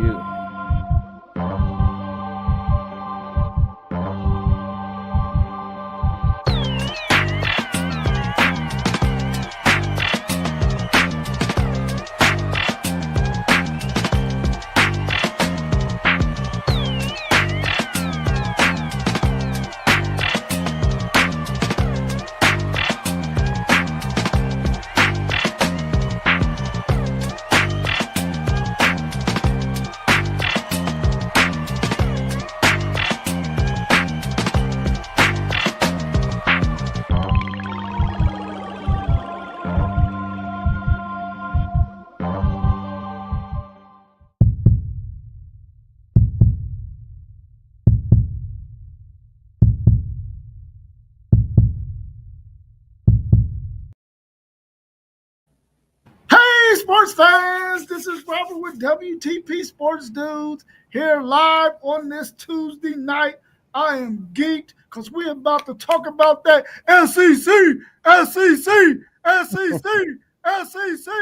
you. Hey, sports fans! This is Robert with WTP Sports Dudes here live on this Tuesday night. I am geeked because we're about to talk about that SEC, SEC, SEC, SEC.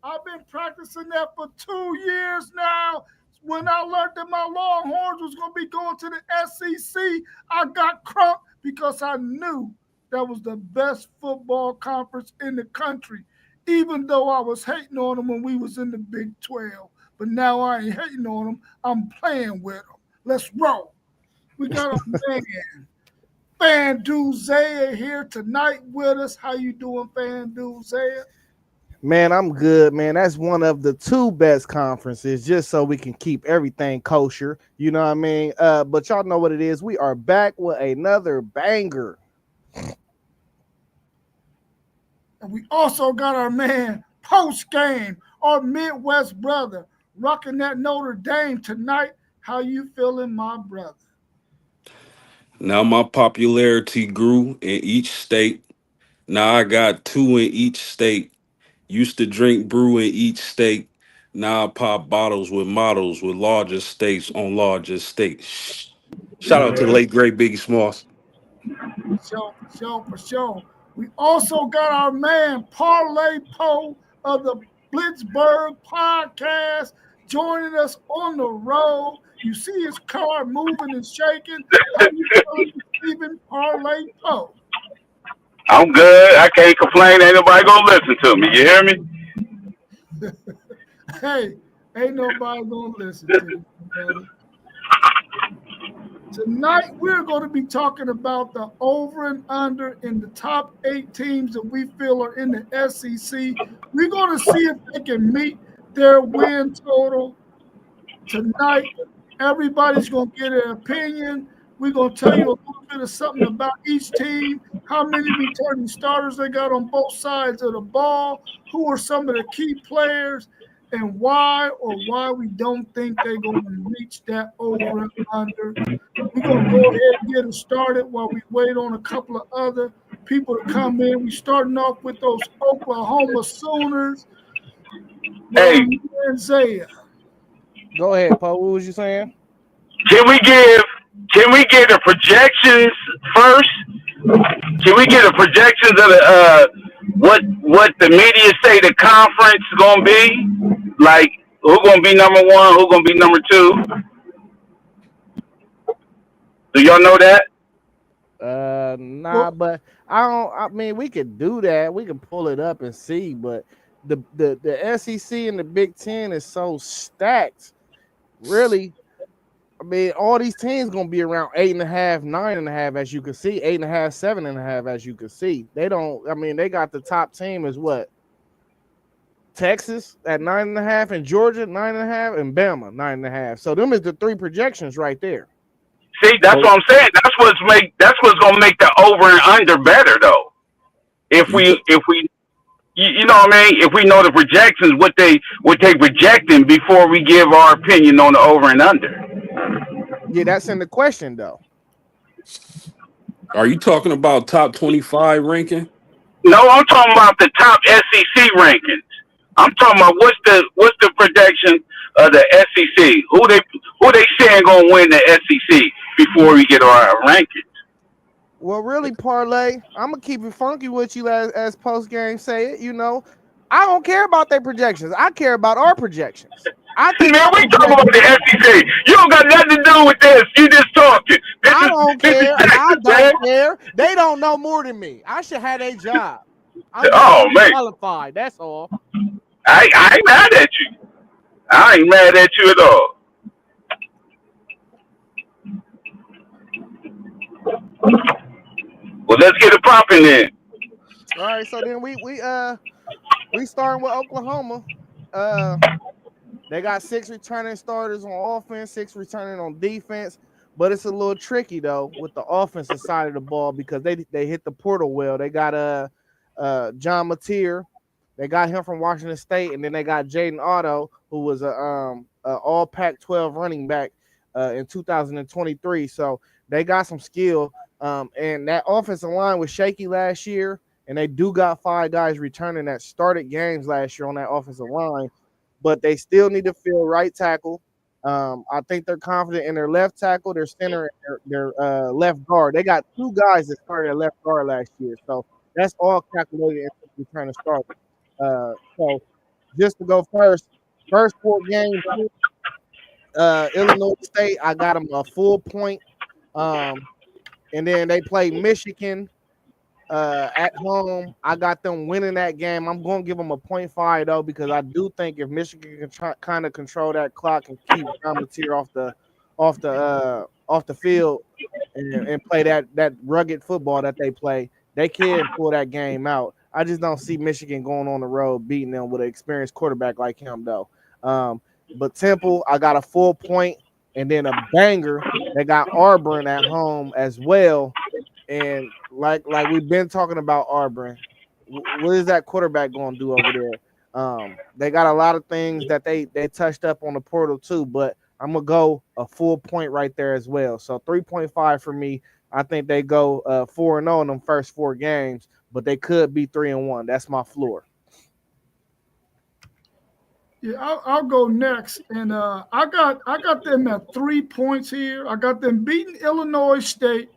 I've been practicing that for 2 years now. When I learned that my Longhorns was going to be going to the SEC, I got crunk because I knew that was the best football conference in the country, even though I was hating on them when we was in the Big 12. But now I ain't hating on them. I'm playing with them. Let's roll. We got a man, FanDuel Zaya, here tonight with us. How you doing, FanDuel Zaya? Man, I'm good, man. That's one of the two best conferences, just so we can keep everything kosher. You know what I mean? But y'all know what it is. We are back with another banger. And we also got our man, post game, our Midwest brother, rocking that Notre Dame tonight. How you feeling, my brother? Now my popularity grew in each state. Now I got two in each state. Used to drink brew in each state. Now I pop bottles with models with larger states on larger states. Shout out to the late great Biggie Smalls. For sure. We also got our man Parlay Poe of the Blitzburg podcast joining us on the road. You see his car moving and shaking. How you feeling, Stephen Parlay Poe? I'm good. I can't complain. Ain't nobody gonna listen to me. You hear me? Hey, ain't nobody gonna listen to you, brother. Tonight, we're going to be talking about the over and under in the top 8 teams that we feel are in the SEC. We're going to see if they can meet their win total tonight. Everybody's going to get an opinion. We're going to tell you a little bit of something about each team, how many returning starters they got on both sides of the ball, who are some of the key players, and why we don't think they're going to reach that over and under. We're going to go ahead and get it started while we wait on a couple of other people to come in. We're starting off with those Oklahoma Sooners. Hey, Isaiah. Go ahead, Poe. What was you saying? can we get the projections first? Can we get the projections of the what the media say the conference gonna be? Like who gonna be number one? Who gonna be number two? Do y'all know that? Nah, but I mean, we could do that. We can pull it up and see, but the SEC and the Big Ten is so stacked. Really, I mean, all these teams gonna be around 8.5, 9.5, as you can see, 8.5, 7.5, as you can see. They don't. I mean, they got the top team is what? Texas at 9.5, and Georgia 9.5, and Bama 9.5. So them is the 3 projections right there. See, that's what I'm saying. That's what's gonna make the over and under better though. If we you know what I mean? If we know the projections, what they projecting before we give our opinion on the over and under. Yeah, that's in the question though. Are you talking about top 25 ranking? No, I'm talking about the top SEC rankings. I'm talking about what's the projection of the SEC? Who they saying gonna win the SEC before we get our rankings? Well, really, Parlay, I'm gonna keep it funky with you as post game say it. You know, I don't care about their projections. I care about our projections. I Man, think our we talking about projections. the SEC. You don't got nothing to do with this. You just talking. I don't This is care. I Texas, man. don't care. They don't know more than me. I should have a job. I'm just Oh man, overqualified. That's all. I ain't mad at you. I ain't mad at you at all. Well, let's get it popping then. All right. So then we starting with Oklahoma. Uh, they got 6 returning starters on offense, 6 returning on defense. But it's a little tricky though with the offensive side of the ball because they hit the portal well. They got John Mateer. They got him from Washington State, and then they got Jaden Otto, who was a All Pac-12 running back in 2023. So they got some skill, and that offensive line was shaky last year, and they do got 5 guys returning that started games last year on that offensive line, but they still need to fill right tackle. I think they're confident in their left tackle, their center, and their left guard. They got 2 guys that started at left guard last year, so that's all calculated into returning starters. So just to go first 4 games, Illinois State, I got them a full point. And then they play Michigan at home. I got them winning that game. I'm going to give them a 0.5 though because I do think if Michigan can kind of control that clock and keep Amateur off the field and play that rugged football that they play, they can pull that game out. I just don't see Michigan going on the road beating them with an experienced quarterback like him, though. But Temple, I got a full point, and then a banger. They got Auburn at home as well. And like we've been talking about Auburn, what is that quarterback going to do over there? They got a lot of things that they touched up on the portal too, but I'm gonna go a full point right there as well. So 3.5 for me. I think they go 4-0 in them first 4 games, but they could be 3-1. That's my floor. Yeah, I'll go next, and I got them at 3 points here. I got them beating Illinois State.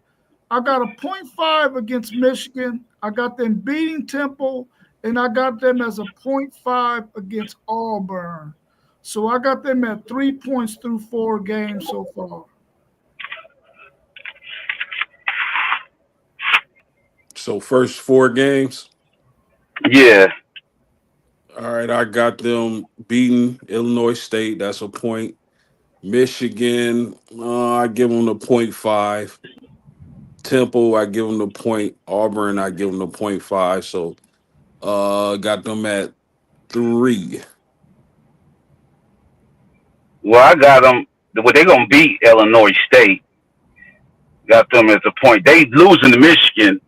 I got a 0.5 against Michigan. I got them beating Temple, and I got them as a 0.5 against Auburn. So I got them at 3 points through 4 games so far. So first 4 games. Yeah. All right, I got them beating Illinois State. That's a point. Michigan, I give them the 0.5. Temple, I give them the point. Auburn, I give them the 0.5. So got them at 3. Well, I got them. Well, they're gonna beat Illinois State. Got them as a point. They losing to Michigan,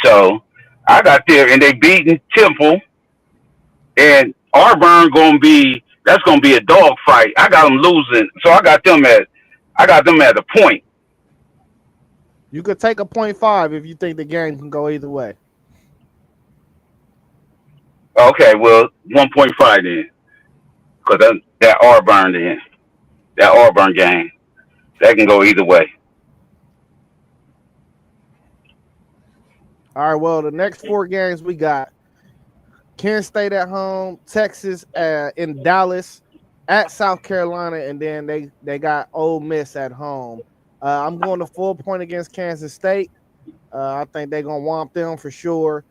so I got there, and they beating Temple, and Auburn gonna be. That's gonna be a dog fight. I got them losing, so I got them at a point. You could take a 0.5 if you think the game can go either way. Okay, well, 1.5 then, because that Auburn then, that Auburn game, that can go either way. All right, well, the next 4 games we got Kent State at home, Texas in Dallas, at South Carolina, and then they got Ole Miss at home. I'm going to full point against Kansas State. I think they're going to womp them for sure.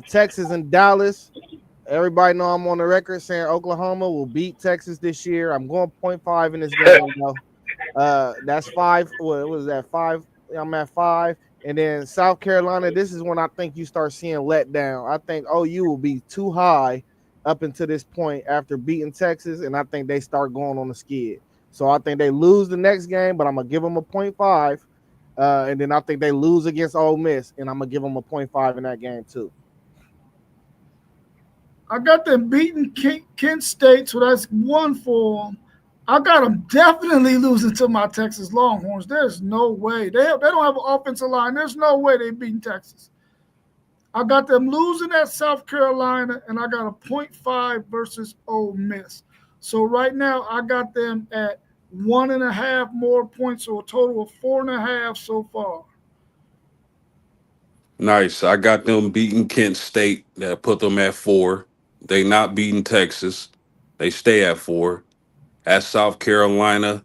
Texas and Dallas. Everybody know I'm on the record saying Oklahoma will beat Texas this year. I'm going 0.5 in this game, though. That's 5. What was that? 5. I'm at 5. And then South Carolina, this is when I think you start seeing letdown. I think OU will be too high up until this point after beating Texas, and I think they start going on the skid. So I think they lose the next game, but I'm going to give them a 0.5. And then I think they lose against Ole Miss, and I'm going to give them a 0.5 in that game too. I got them beating Kent State, so that's 1 for them. I got them definitely losing to my Texas Longhorns. There's no way. They don't have an offensive line. There's no way they're beating Texas. I got them losing at South Carolina, and I got a 0.5 versus Ole Miss. So right now, I got them at 1.5 more points, so a total of 4.5 so far. Nice. I got them beating Kent State. That put them at 4. They not beating Texas. They stay at 4. At South Carolina,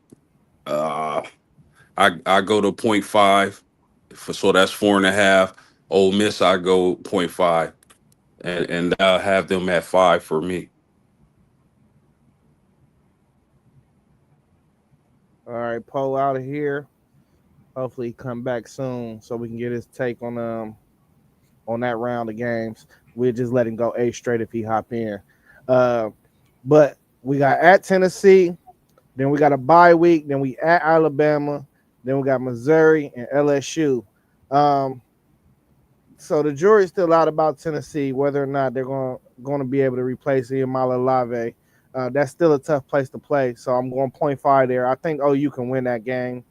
uh, I go to point five, so that's 4.5. Ole Miss, I go point five, and I'll have them at 5 for me. All right, Poe out of here. Hopefully, he come back soon so we can get his take on that round of games. We'll just let him go A straight if he hop in. But we got at Tennessee, then we got a bye week, then we at Alabama, then we got Missouri and LSU. So the jury's still out about Tennessee, whether or not they're going to be able to replace Iamala Lave. That's still a tough place to play. So I'm going 0.5 there. I think OU can win that game.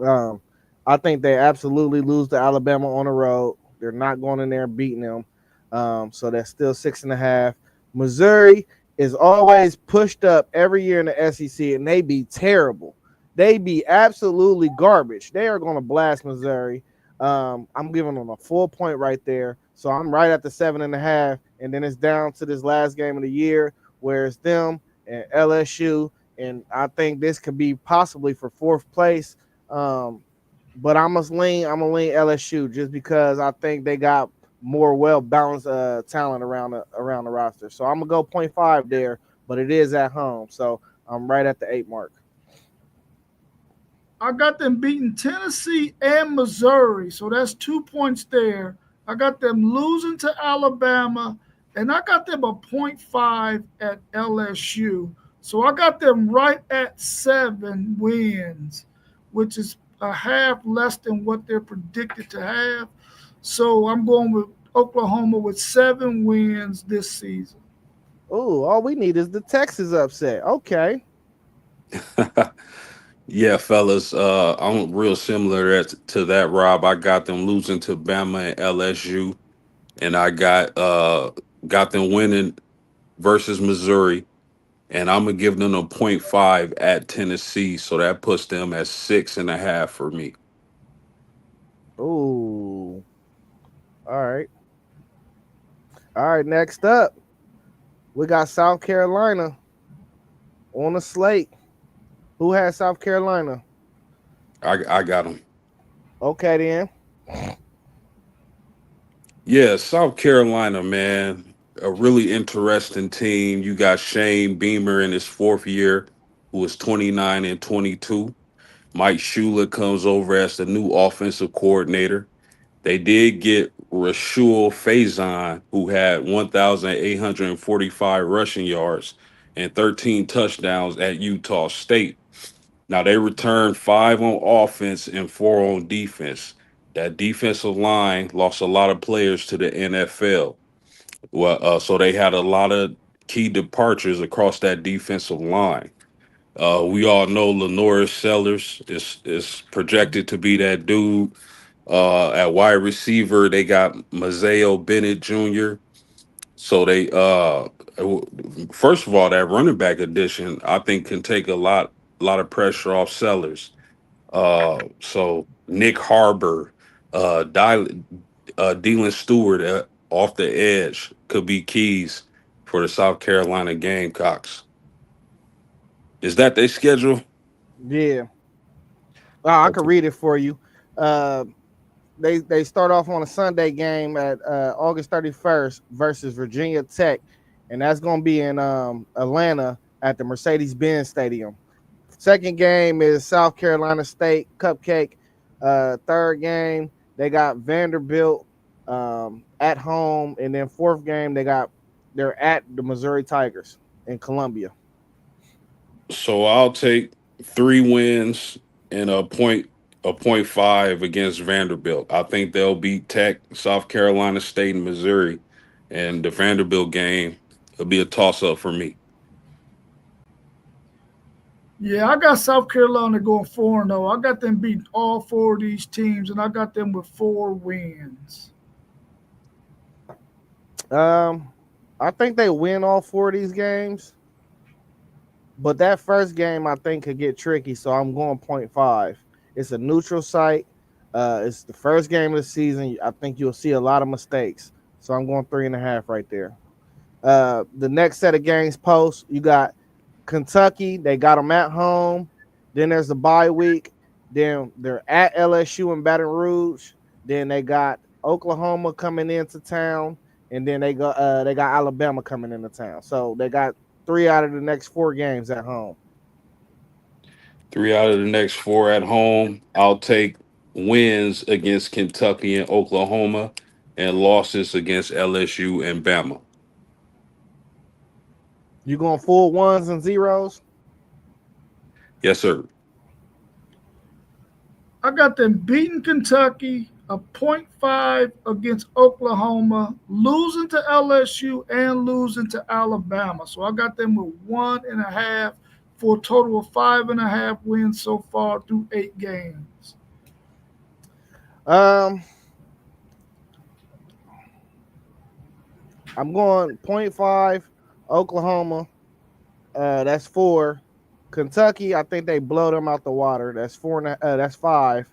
I think they absolutely lose to Alabama on the road. They're not going in there and beating them. So that's still 6.5. Missouri is always pushed up every year in the SEC, and they be terrible. They be absolutely garbage. They are going to blast Missouri. I'm giving them a full point right there. So I'm right at the 7.5, and then it's down to this last game of the year where it's them and LSU, and I think this could be possibly for 4th place. But I'm gonna lean LSU just because I think they got more well balanced talent around the roster. So I'm gonna go 0.5 there, but it is at home, so I'm right at the 8 mark. I got them beating Tennessee and Missouri, so that's 2 points there. I got them losing to Alabama, and I got them a 0.5 at LSU. So I got them right at 7 wins, which is a half less than what they're predicted to have. So I'm going with Oklahoma with 7 wins this season. Oh, all we need is the Texas upset. Okay. Yeah, fellas, I'm real similar to that, Rob. I got them losing to Bama and LSU, and I got them winning versus Missouri, and I'm gonna give them a 0.5 at Tennessee, so that puts them at 6.5 for me. Oh. All right. All right, next up, we got South Carolina on the slate. Who has South Carolina? I got them. Okay, then. Yeah, South Carolina, man, a really interesting team. You got Shane Beamer in his 4th year, who is 29 and 22. Mike Shula comes over as the new offensive coordinator. They did get Rashul Faison, who had 1,845 rushing yards and 13 touchdowns at Utah State. Now they returned 5 on offense and 4 on defense. That defensive line lost a lot of players to the NFL. Well, so they had a lot of key departures across that defensive line. We all know Lenore Sellers is projected to be that dude. At wide receiver, they got Mazeo Bennett Jr. So they first of all, that running back addition, I think, can take a lot of pressure off Sellers. So Nick Harbor, Dylan Stewart off the edge could be keys for the South Carolina Gamecocks. Is that their schedule? Yeah. I can Okay. read it for you. Uh, they start off on a Sunday game at August 31st versus Virginia Tech, and that's going to be in Atlanta at the Mercedes-Benz Stadium. Second game is South Carolina State Cupcake. Third game they got Vanderbilt at home, and then 4th game they're at the Missouri Tigers in Columbia. So I'll take 3 wins and a 0.5 against Vanderbilt. I think they'll beat Tech, South Carolina State, and Missouri. And the Vanderbilt game will be a toss up for me. Yeah, I got South Carolina going 4-0. I got them beating all 4 of these teams, and I got them with 4 wins. I think they win all 4 of these games, but that first game I think could get tricky. So I'm going 0.5. It's a neutral site. It's the first game of the season. I think you'll see a lot of mistakes. So I'm going 3.5 right there. The next set of games post, you got Kentucky. They got them at home. Then there's the bye week. Then they're at LSU in Baton Rouge. Then they got Oklahoma coming into town, and then they got Alabama coming into town. So they got 3 out of the next 4 games at home. 3 out of the next 4 at home. I'll take wins against Kentucky and Oklahoma and losses against LSU and Bama. You going full ones and zeros? Yes, sir. I got them beating Kentucky, a .5 against Oklahoma, losing to LSU and losing to Alabama. So I got them with 1.5 for a total of 5.5 wins so far through 8 games. I'm going .5 Oklahoma. That's 4. Kentucky, I think they blow them out the water. That's 4. That's 5.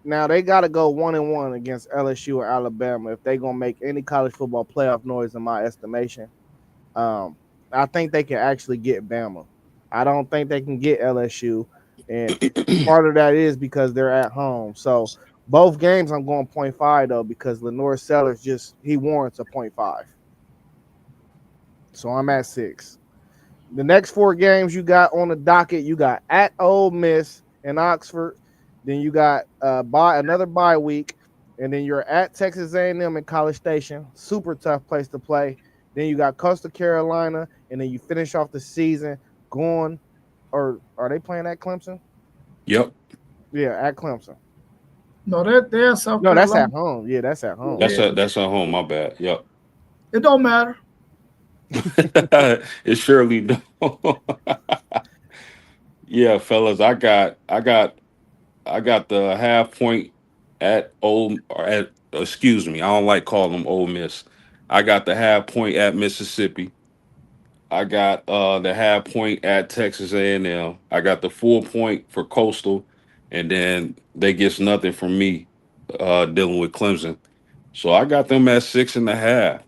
Now they got to go 1-1 against LSU or Alabama if they're gonna make any college football playoff noise, in my estimation. I think they can actually get Bama. I don't think they can get LSU, and part of that is because they're at home. So both games I'm going .5 though because Lenore Sellers he warrants a .5. So I'm at 6. The next 4 games you got on the docket, you got at Ole Miss in Oxford. Then you got another bye week, and then you're at Texas A&M in College Station. Super tough place to play. Then you got Coastal Carolina, and then you finish off the season going, or are they playing at Clemson? Yep. Yeah, at Clemson. No, they're South No, Carolina. that's at home. Yeah, that's at home. That's at home. My bad. Yep. It don't matter. It surely don't. Yeah, fellas, I got the half point at excuse me, I don't like calling them Ole Miss. I got the half point at Mississippi. I got the half point at Texas A&M. I got the full point for Coastal, and then they gets nothing from me dealing with Clemson. So I got them at 6.5.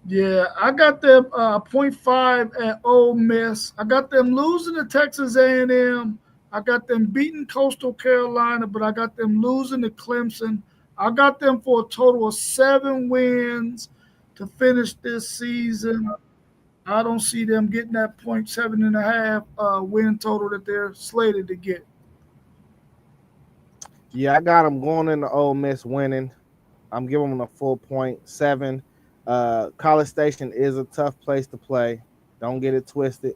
Yeah, I got them .5 at Ole Miss. I got them losing to Texas A&M. I got them beating Coastal Carolina, but I got them losing to Clemson. I got them for a total of 7 wins to finish this season. I don't see them getting that .7.5 win total that they're slated to get. Yeah, I got them going into Ole Miss winning. I'm giving them a full .7. College Station is a tough place to play. Don't get it twisted.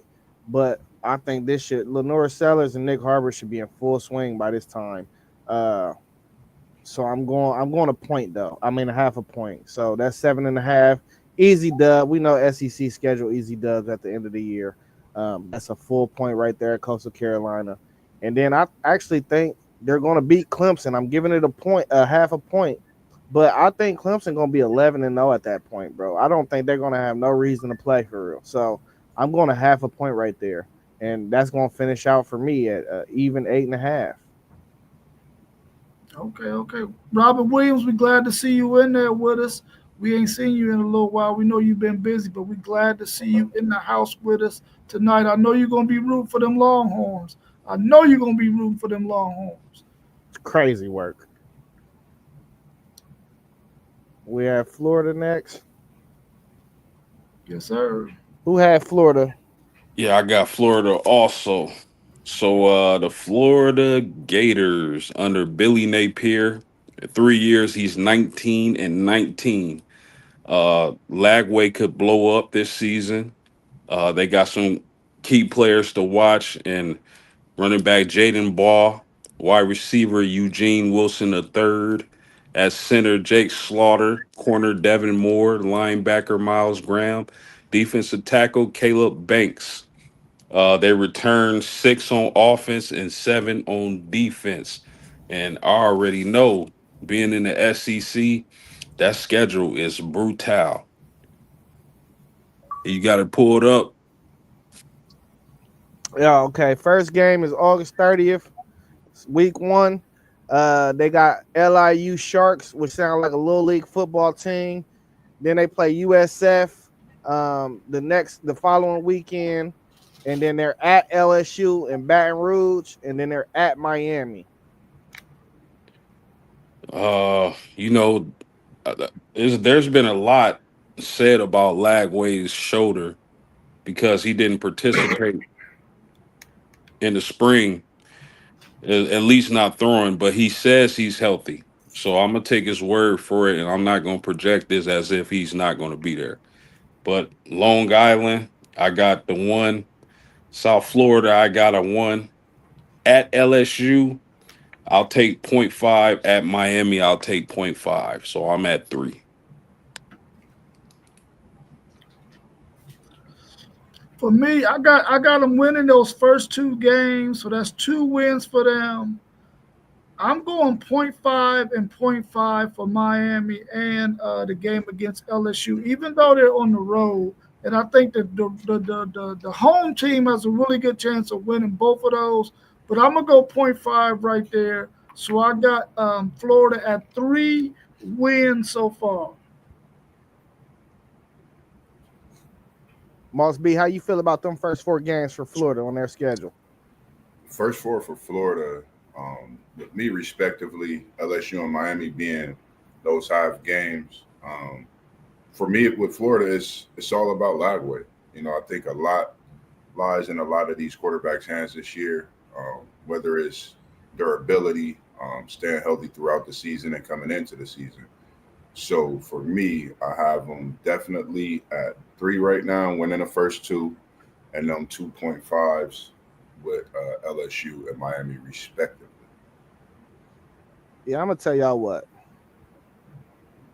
But I think Lenore Sellers and Nick Harbor should be in full swing by this time. So I'm going a point though. I mean a half a point. So that's 7.5. Easy dub. We know SEC schedule easy dubs at the end of the year. That's a full point right there at Coastal Carolina. And then I actually think they're going to beat Clemson. I'm giving it a half a point. But I think Clemson going to be 11-0 at that point, bro. I don't think they're going to have no reason to play for real. So I'm going to half a point right there. And that's going to finish out for me at even 8.5. Okay. Robert Williams, we're glad to see you in there with us. We ain't seen you in a little while. We know you've been busy, but we're glad to see you in the house with us tonight. I know you're going to be rooting for them Longhorns. It's crazy work. We have Florida next. Yes, sir. Who had Florida? Yeah, I got Florida also. So the Florida Gators under Billy Napier, 3 years, he's 19-19. Lagway could blow up this season. They got some key players to watch, and running back Jaden Ball, wide receiver Eugene Wilson III, at center Jake Slaughter, corner Devin Moore, linebacker Miles Graham, defensive tackle Caleb Banks. They returned 6 on offense and 7 on defense. And I already know, being in the SEC, that schedule is brutal. You got to pull it up. Yeah, okay. First game is August 30th. Week 1, they got LIU Sharks, which sound like a little league football team. Then they play USF the following weekend, and then they're at LSU in Baton Rouge, and then they're at Miami. You know, there's been a lot said about Lagway's shoulder because he didn't participate in the spring, at least not throwing, but he says he's healthy. So I'm gonna take his word for it, and I'm not gonna project this as if he's not gonna be there. But Long Island, I got the 1. South Florida, I got a 1. At LSU, I'll take 0.5. At Miami, I'll take 0.5. So I'm at 3. For me, I got them winning those first 2 games, so that's 2 wins for them. I'm going 0.5 and 0.5 for Miami and the game against LSU, even though they're on the road. And I think that the home team has a really good chance of winning both of those. But I'm going to go 0.5 right there. So I got Florida at 3 wins so far. Moss B, how you feel about them first 4 games for Florida on their schedule? First 4 for Florida, with me respectively, LSU and Miami being those 5 games. For me, with Florida, it's all about Lagway. You know, I think a lot lies in a lot of these quarterbacks' hands this year, whether it's their ability, staying healthy throughout the season and coming into the season. So for me, I have them definitely at 3 right now, winning the first 2, and them 2.5s with LSU and Miami respectively. Yeah, I'm gonna tell y'all what.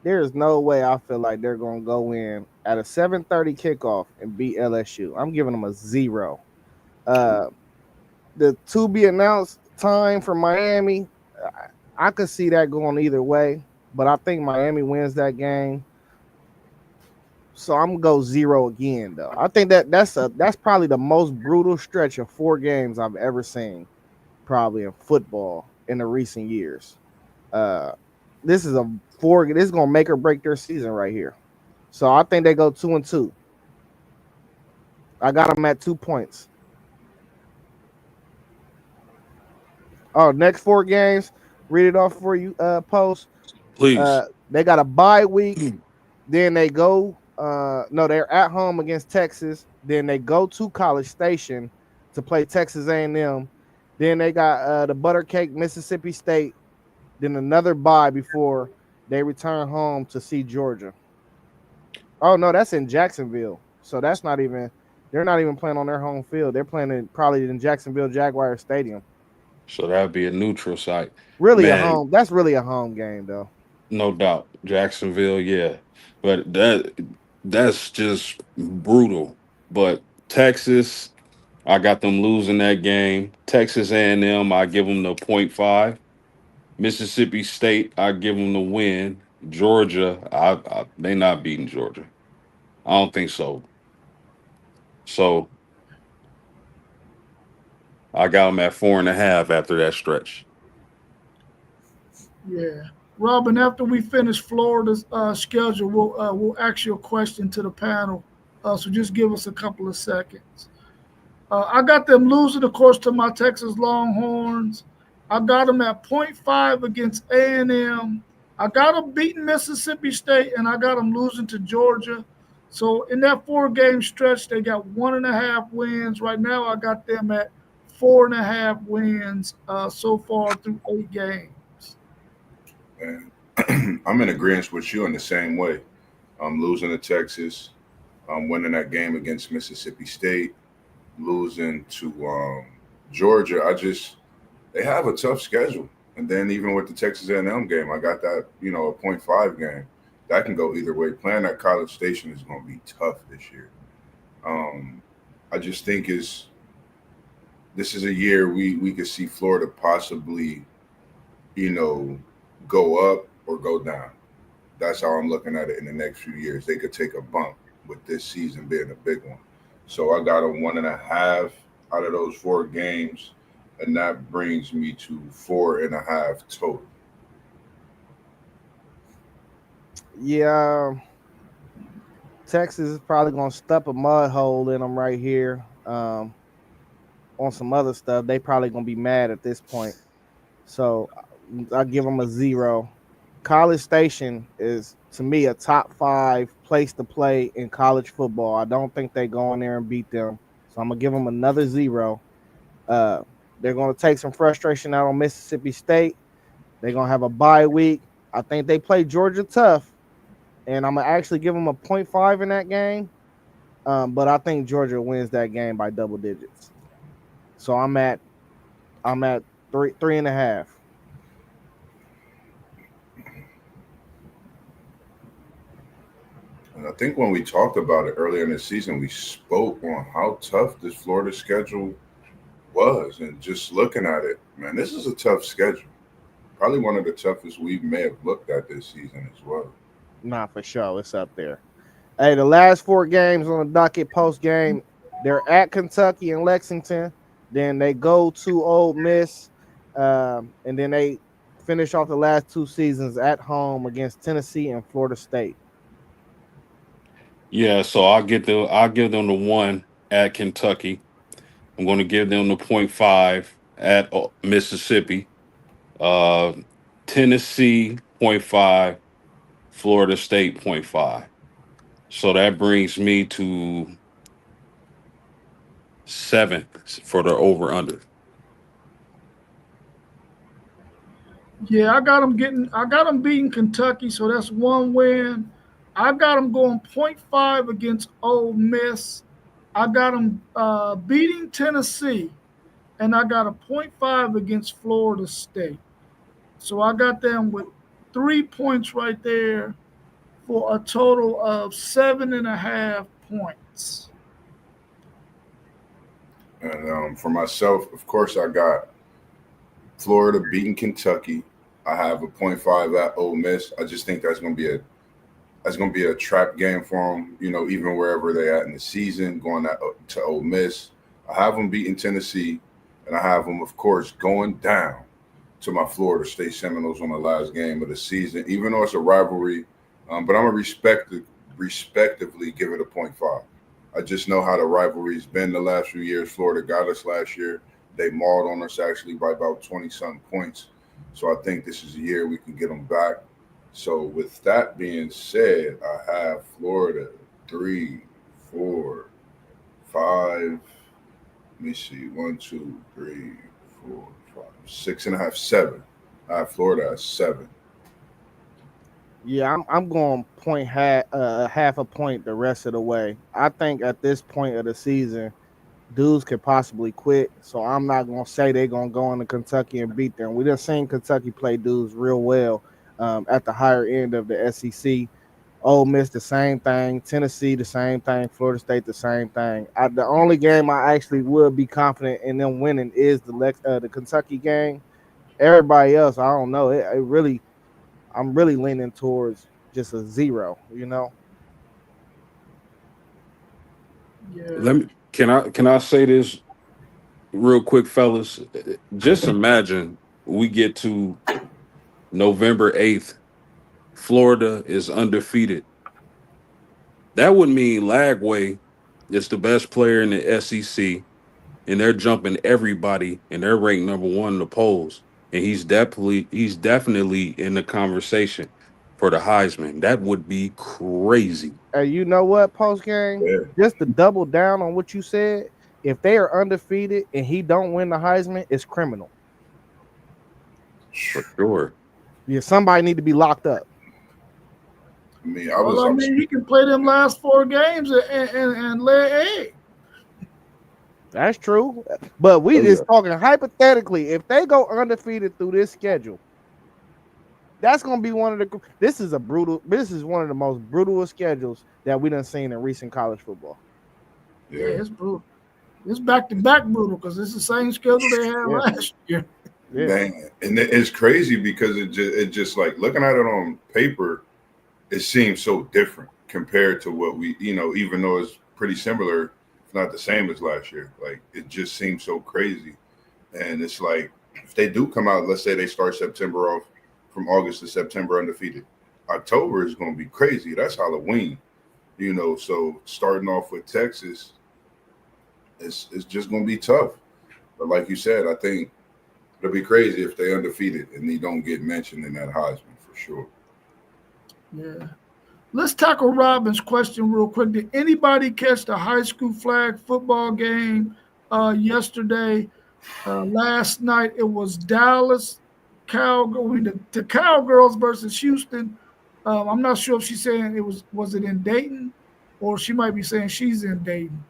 There is no way I feel like they're gonna go in at a 7:30 kickoff and beat LSU. I'm giving them a 0. The to be announced time for Miami, I could see that going either way, but I think Miami wins that game. So I'm gonna go 0 again, though. I think that's probably the most brutal stretch of 4 games I've ever seen, probably in football in the recent years. This is this is gonna make or break their season right here. So I think they go 2-2. I got them at 2 points. Oh, next 4 games. Read it off for you, Post. Please. They got a bye week. Then they go. No, they're at home against Texas. Then they go to College Station to play Texas A&M. Then they got the Buttercake, Mississippi State. Then another bye before they return home to see Georgia. Oh no, that's in Jacksonville. So that's not even. They're not even playing on their home field. They're playing probably in Jacksonville Jaguar Stadium. So that'd be a neutral site. Really a Man, home. That's really a home game, though. no doubt. Jacksonville, yeah. But that's just brutal. But Texas, I got them losing that game. Texas A&M, I give them the 0.5. Mississippi State, I give them the win. Georgia, they not beating Georgia. I don't think so. So I got them at 4.5 after that stretch. Yeah. Robin, after we finish Florida's schedule, we'll ask you a question to the panel. So just give us a couple of seconds. I got them losing, of course, to my Texas Longhorns. I got them at 0.5 against A&M. I got them beating Mississippi State, and I got them losing to Georgia. So in that 4-game stretch, they got 1.5 wins. Right now, I got them at 4.5 wins so far through 8 games. And I'm in agreement with you in the same way. I'm losing to Texas. I'm winning that game against Mississippi State, losing to Georgia. They have a tough schedule. And then even with the Texas A&M game, I got that, a 0.5 game. That can go either way. Playing at College Station is going to be tough this year. I just think this is a year we could see Florida possibly, go up or go down. That's how I'm looking at it in the next few years. They could take a bump with this season being a big one. So I got a 1.5 out of those 4 games. and that brings me to 4.5 total. Yeah, Texas is probably gonna stuff a mud hole in them right here. On some other stuff, they probably gonna be mad at this point. So I give them a 0. College Station is to me a top 5 place to play in college football. I don't think they go in there and beat them. So I'm gonna give them another 0. Uh, they're gonna take some frustration out on Mississippi State. They're gonna have a bye week. I think they play Georgia tough, and I'm gonna actually give them a 0.5 in that game. But I think Georgia wins that game by double digits. So I'm at 3.5. And I think when we talked about it earlier in the season, we spoke on how tough this Florida schedule was. And just looking at it, man, this is a tough schedule. Probably one of the toughest we may have looked at this season as well. Nah, for sure. It's up there. Hey, the last 4 games on the docket post game, they're at Kentucky and Lexington. Then they go to Ole Miss. And then they finish off the last 2 seasons at home against Tennessee and Florida State. Yeah, so I'll give them the 1 at Kentucky. I'm going to give them the 0.5 at Mississippi. Tennessee 0.5, Florida State 0.5. So that brings me to 7 for the over under. Yeah, I got them beating Kentucky, so that's 1 win. I got them going 0.5 against Ole Miss. I got them beating Tennessee, and I got a 0.5 against Florida State. So I got them with 3 points right there for a total of 7.5 points. And for myself, of course, I got Florida beating Kentucky. I have a 0.5 at Ole Miss. I just think that's going to be a trap game for them. You know, even wherever they at in the season, going to Ole Miss. I have them beating Tennessee, and I have them, of course, going down to my Florida State Seminoles on the last game of the season. Even though it's a rivalry, but I'm gonna respectively give it a 0.5. I just know how the rivalry's been the last few years. Florida got us last year. They mauled on us actually by about 20-something points. So I think this is a year we can get them back. So with that being said, I have Florida 3, 4, 5. Let me see, 1, 2, 3, 4, 5, 6.5, 7. I have Florida at 7. Yeah, I'm going half a point the rest of the way. I think at this point of the season, dudes could possibly quit. So I'm not gonna say they're gonna go into Kentucky and beat them. We done seen Kentucky play dudes real well at the higher end of the SEC. Ole Miss the same thing, Tennessee the same thing, Florida State the same thing. The only game I actually would be confident in them winning is the Kentucky game. Everybody else, I don't know. I'm really leaning towards just a 0. You know. Yeah. Can I say this real quick, fellas? Just imagine we get to November 8th, Florida is undefeated. That would mean Lagway is the best player in the SEC, and they're jumping everybody, and they're ranked number 1 in the polls, and he's definitely in the conversation for the Heisman. That would be crazy. Hey, you know what? Post game, Yeah. just to double down on what you said. If they are undefeated and he don't win the Heisman, it's criminal. For sure. Yeah, somebody need to be locked up. I mean, He can play them last 4 games and lay an egg. That's true. But we just talking hypothetically. If they go undefeated through this schedule, that's going to be this is one of the most brutal schedules that we done seen in recent college football. Yeah, it's brutal. It's back-to-back brutal because it's the same schedule they had last year. Yeah. Man, and it's crazy because it just like looking at it on paper, it seems so different compared to what we, even though it's pretty similar, if not the same as last year. Like it just seems so crazy. And it's like, if they do come out, let's say they start September off from August to September undefeated, October is going to be crazy. That's Halloween, So starting off with Texas, it's just going to be tough. But like you said, I think it'll be crazy if they undefeated and they don't get mentioned in that Heisman for sure. Yeah. Let's tackle Robin's question real quick. Did anybody catch the high school flag football game yesterday? Last night it was Dallas the Cowgirls versus Houston. I'm not sure if she's saying was it in Dayton, or she might be saying she's in Dayton.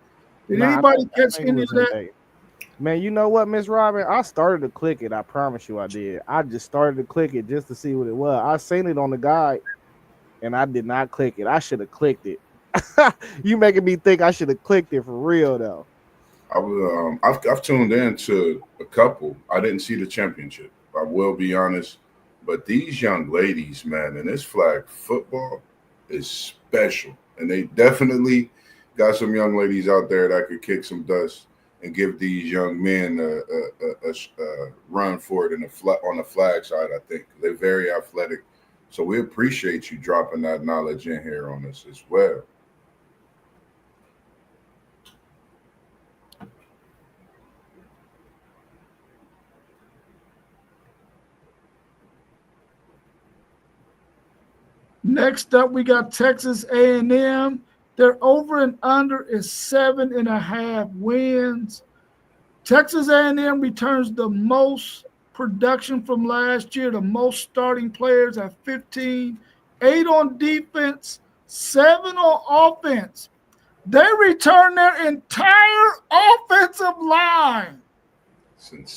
Did anybody catch any of that? Man, you know what, Miss Robin? I started to click it. I promise you I did. I just started to click it just to see what it was. I seen it on the guide, and I did not click it. I should have clicked it. You making me think I should have clicked it for real, though. I've tuned in to a couple. I didn't see the championship. I will be honest. But these young ladies, man, and this flag football is special. And they definitely got some young ladies out there that could kick some dust and give these young men a run for it on the flag side, I think. They're very athletic. So we appreciate you dropping that knowledge in here on us as well. Next up, we got Texas A&M. Their over and under is 7.5 wins. Texas A&M returns the most production from last year, the most starting players at 15, 8 on defense, 7 on offense. They return their entire offensive line.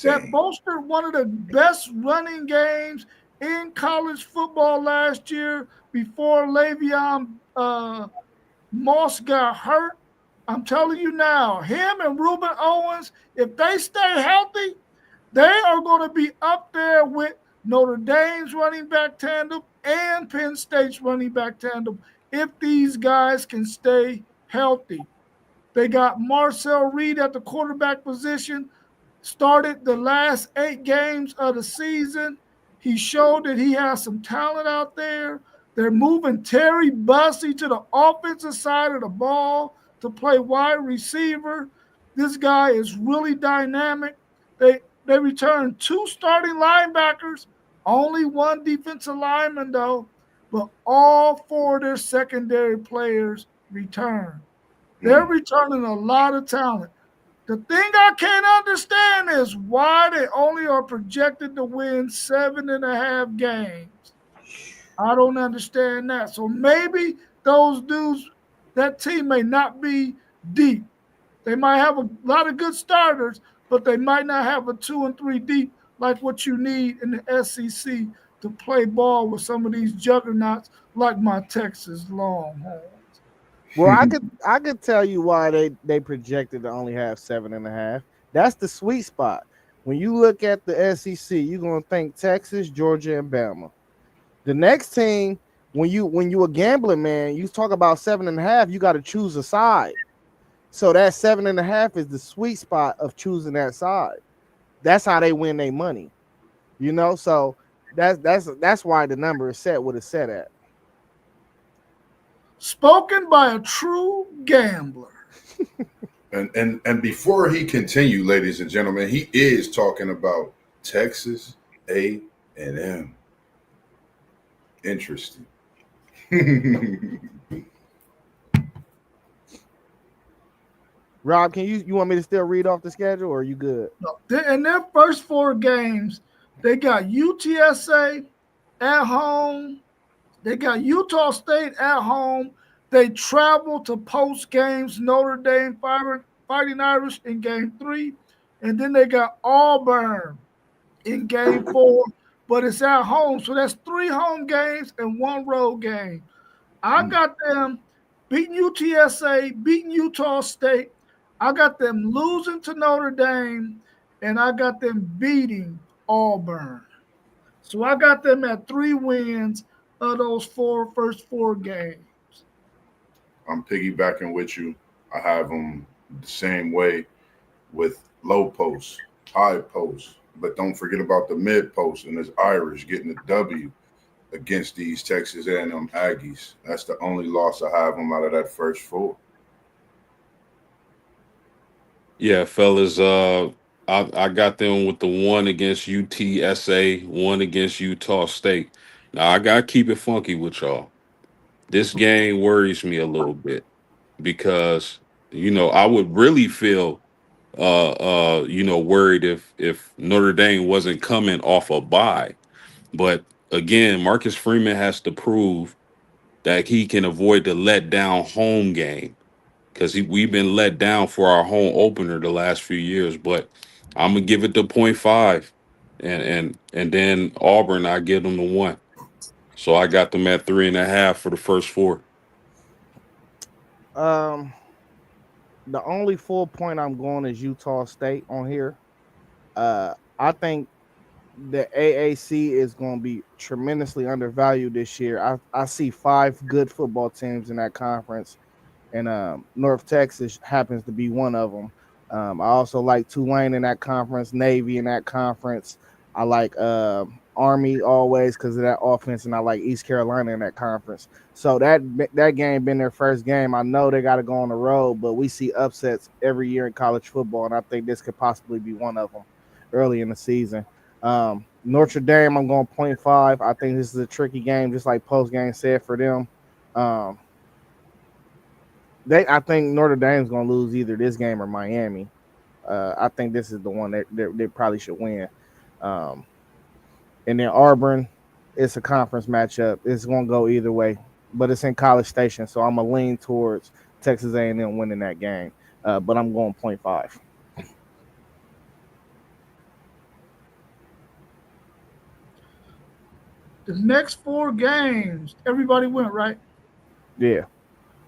That bolstered one of the best running games in college football last year before Le'Veon Moss got hurt. I'm telling you now, him and Reuben Owens, if they stay healthy, they are going to be up there with Notre Dame's running back tandem and Penn State's running back tandem if these guys can stay healthy. They got Marcel Reed at the quarterback position, started the last 8 games of the season. He showed that he has some talent out there. They're moving Terry Bussey to the offensive side of the ball to play wide receiver. This guy is really dynamic. They returned 2 starting linebackers, only 1 defensive lineman though, but all 4 of their secondary players returned. They're returning a lot of talent. The thing I can't understand is why they only are projected to win 7.5 games. I don't understand that. So maybe those dudes, that team may not be deep. They might have a lot of good starters, but they might not have a 2 and 3 deep like what you need in the SEC to play ball with some of these juggernauts like my Texas Longhorns. Well, I could tell you why they projected to only have 7.5. That's the sweet spot. When you look at the SEC, you're gonna think Texas, Georgia, and Bama. The next team, when you a gambling man, you talk about 7.5, you got to choose a side. So that 7.5 is the sweet spot of choosing that side. That's how they win their money. So that's why the number is set what it's set at. Spoken by a true gambler. And before he continued, ladies and gentlemen, he is talking about Texas A&M. Interesting. Rob, can you want me to still read off the schedule, or are you good? No, in their first 4 games, they got UTSA at home. They got Utah State at home. They travel to post games Notre Dame Fighting Irish in game 3. And then they got Auburn in game 4, but it's at home. So that's 3 home games and 1 road game. I got them beating UTSA, beating Utah State. I got them losing to Notre Dame, and I got them beating Auburn. So I got them at 3 wins of those first 4 games. I'm piggybacking with you. I have them the same way with low post. high post. But don't forget about the mid post and this Irish getting the W against these Texas A&M Aggies. That's the only loss I have them out of that first four. Yeah, fellas. I got them with the one against UTSA, one against Utah State. Now I gotta keep it funky with y'all. This game worries me a little bit because I would really feel worried if Notre Dame wasn't coming off a bye. But again, Marcus Freeman has to prove that he can avoid the letdown home game because we've been let down for our home opener the last few years. But I'm gonna give it the .5, and then Auburn, I give them the 1. So I got them at 3.5 for the first 4. Um, the only full point I'm going is Utah State on here. I think the AAC is going to be tremendously undervalued this year. I see 5 good football teams in that conference, and North Texas happens to be one of them. I also like Tulane in that conference, Navy in that conference. I like Army always because of that offense, and I like East Carolina in that conference. So that game been their first game. I know they got to go on the road, but we see upsets every year in college football, and I think this could possibly be one of them early in the season. Notre Dame, I'm going 0.5. I think this is a tricky game, just like post game said for them. I think Notre Dame's going to lose either this game or Miami. I think this is the one that they probably should win. And then Auburn, it's a conference matchup. It's going to go either way, but it's in College Station, so I'm going to lean towards Texas A&M winning that game. But I'm going 0.5. The next 4 games, everybody went, right? Yeah.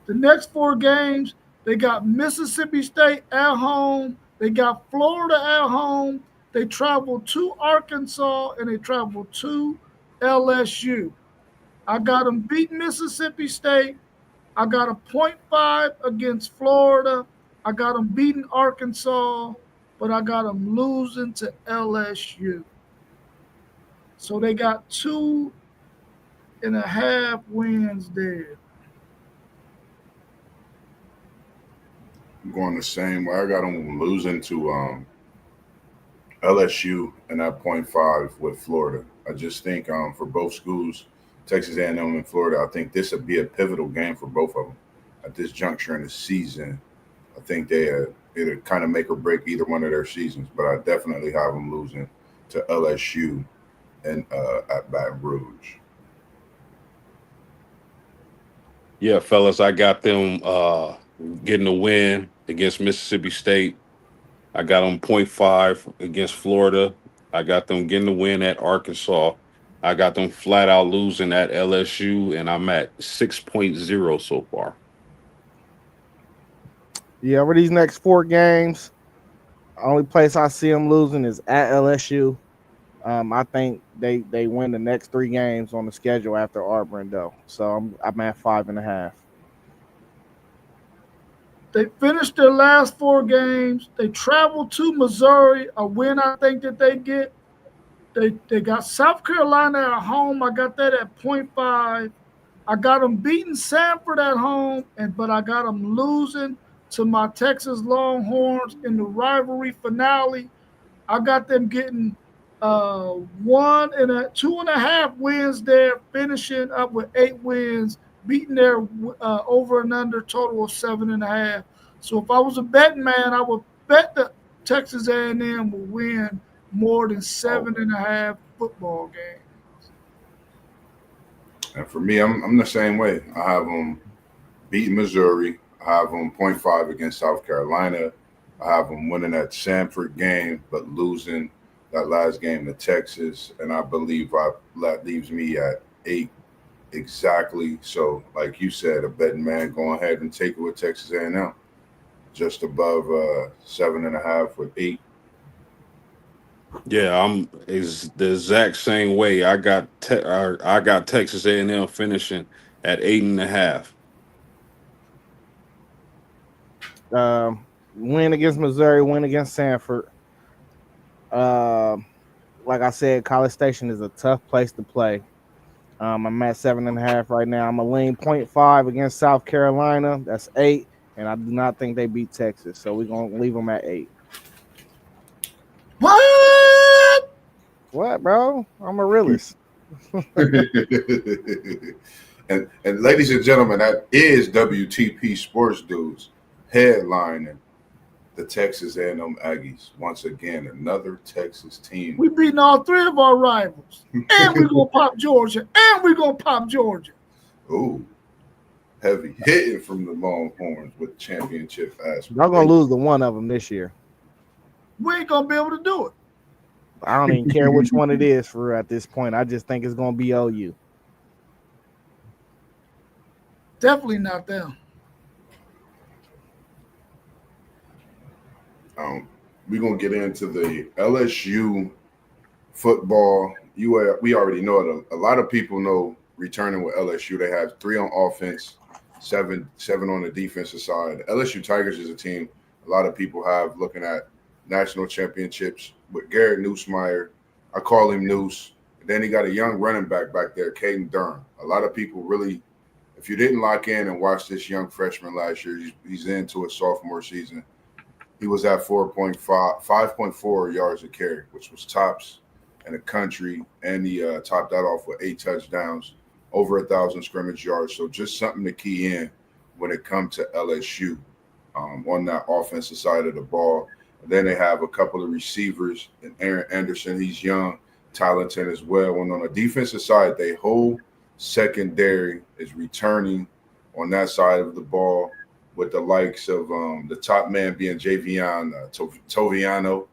The next 4 games, they got Mississippi State at home. They got Florida at home. They travel to Arkansas and they travel to LSU. I got them beating Mississippi State. I got a 0.5 against Florida. I got them beating Arkansas, but I got them losing to LSU. So they got 2.5 wins there. I'm going the same way. I got them losing to LSU and that 0.5 with Florida. I just think for both schools, Texas A&M and Florida, I think this would be a pivotal game for both of them at this juncture in the season. I think it'll kind of make or break either one of their seasons, but I definitely have them losing to LSU and at Baton Rouge. Yeah, fellas, I got them getting a win against Mississippi State. I got them .5 against Florida. I got them getting the win at Arkansas. I got them flat out losing at LSU, and I'm at 6.0 so far. Yeah, over these next 4 games, only place I see them losing is at LSU. I think they win the next 3 games on the schedule after Auburn, though. So I'm at 5.5. They finished their last 4 games. They traveled to Missouri, a win I think that they get. They got South Carolina at home. I got that at 0.5. I got them beating Sanford at home, but I got them losing to my Texas Longhorns in the rivalry finale. I got them getting 2.5 wins there, finishing up with 8 wins, beating their over and under total of 7.5. So if I was a betting man, I would bet that Texas A&M will win more than 7.5 football games. And for me, I'm the same way. I have them beating Missouri. I have them 0.5 against South Carolina. I have them winning that Sanford game, but losing that last game to Texas. And I believe that leaves me at 8 exactly. So, like you said, a betting man, go ahead and take it with Texas A&M, just above 7.5 with 8. Yeah, is the exact same way. I got Texas A&M finishing at 8.5. Win against Missouri, win against Sanford. Like I said, College Station is a tough place to play. I'm at 7.5 right now. I'm a lean 0.5 against South Carolina. That's 8, and I do not think they beat Texas, so we're gonna leave them at 8. What? What, bro? I'm a realist. and ladies and gentlemen, that is WTP Sports Dudes headlining the Texas A&M Aggies. Once again, another Texas team. We beating all 3 of our rivals, and we're gonna pop Georgia, and we're gonna pop Georgia. Ooh, heavy hitting from the Longhorns with championship aspirations. Y'all gonna lose to one of them this year. We ain't gonna be able to do it. I don't even care which one it is for at this point. I just think it's gonna be OU. Definitely not them. We're gonna get into the LSU football. We already know it. A lot of people know returning with LSU. They have 3 on offense, seven on the defensive side. LSU Tigers is a team a lot of people have looking at national championships with Garrett Nussmeier. I call him Noose. And then he got a young running back there, Caden Durham. A lot of people really, if you didn't lock in and watch this young freshman last year, he's into a sophomore season. He was at 5.4 yards a carry, which was tops in the country, and he topped that off with 8 touchdowns, over 1,000 scrimmage yards. So just something to key in when it comes to LSU on that offensive side of the ball. And then they have a couple of receivers, and Aaron Anderson, he's young, talented as well. And on the defensive side, they whole secondary is returning on that side of the ball, with the likes of the top man being Javion Toviano.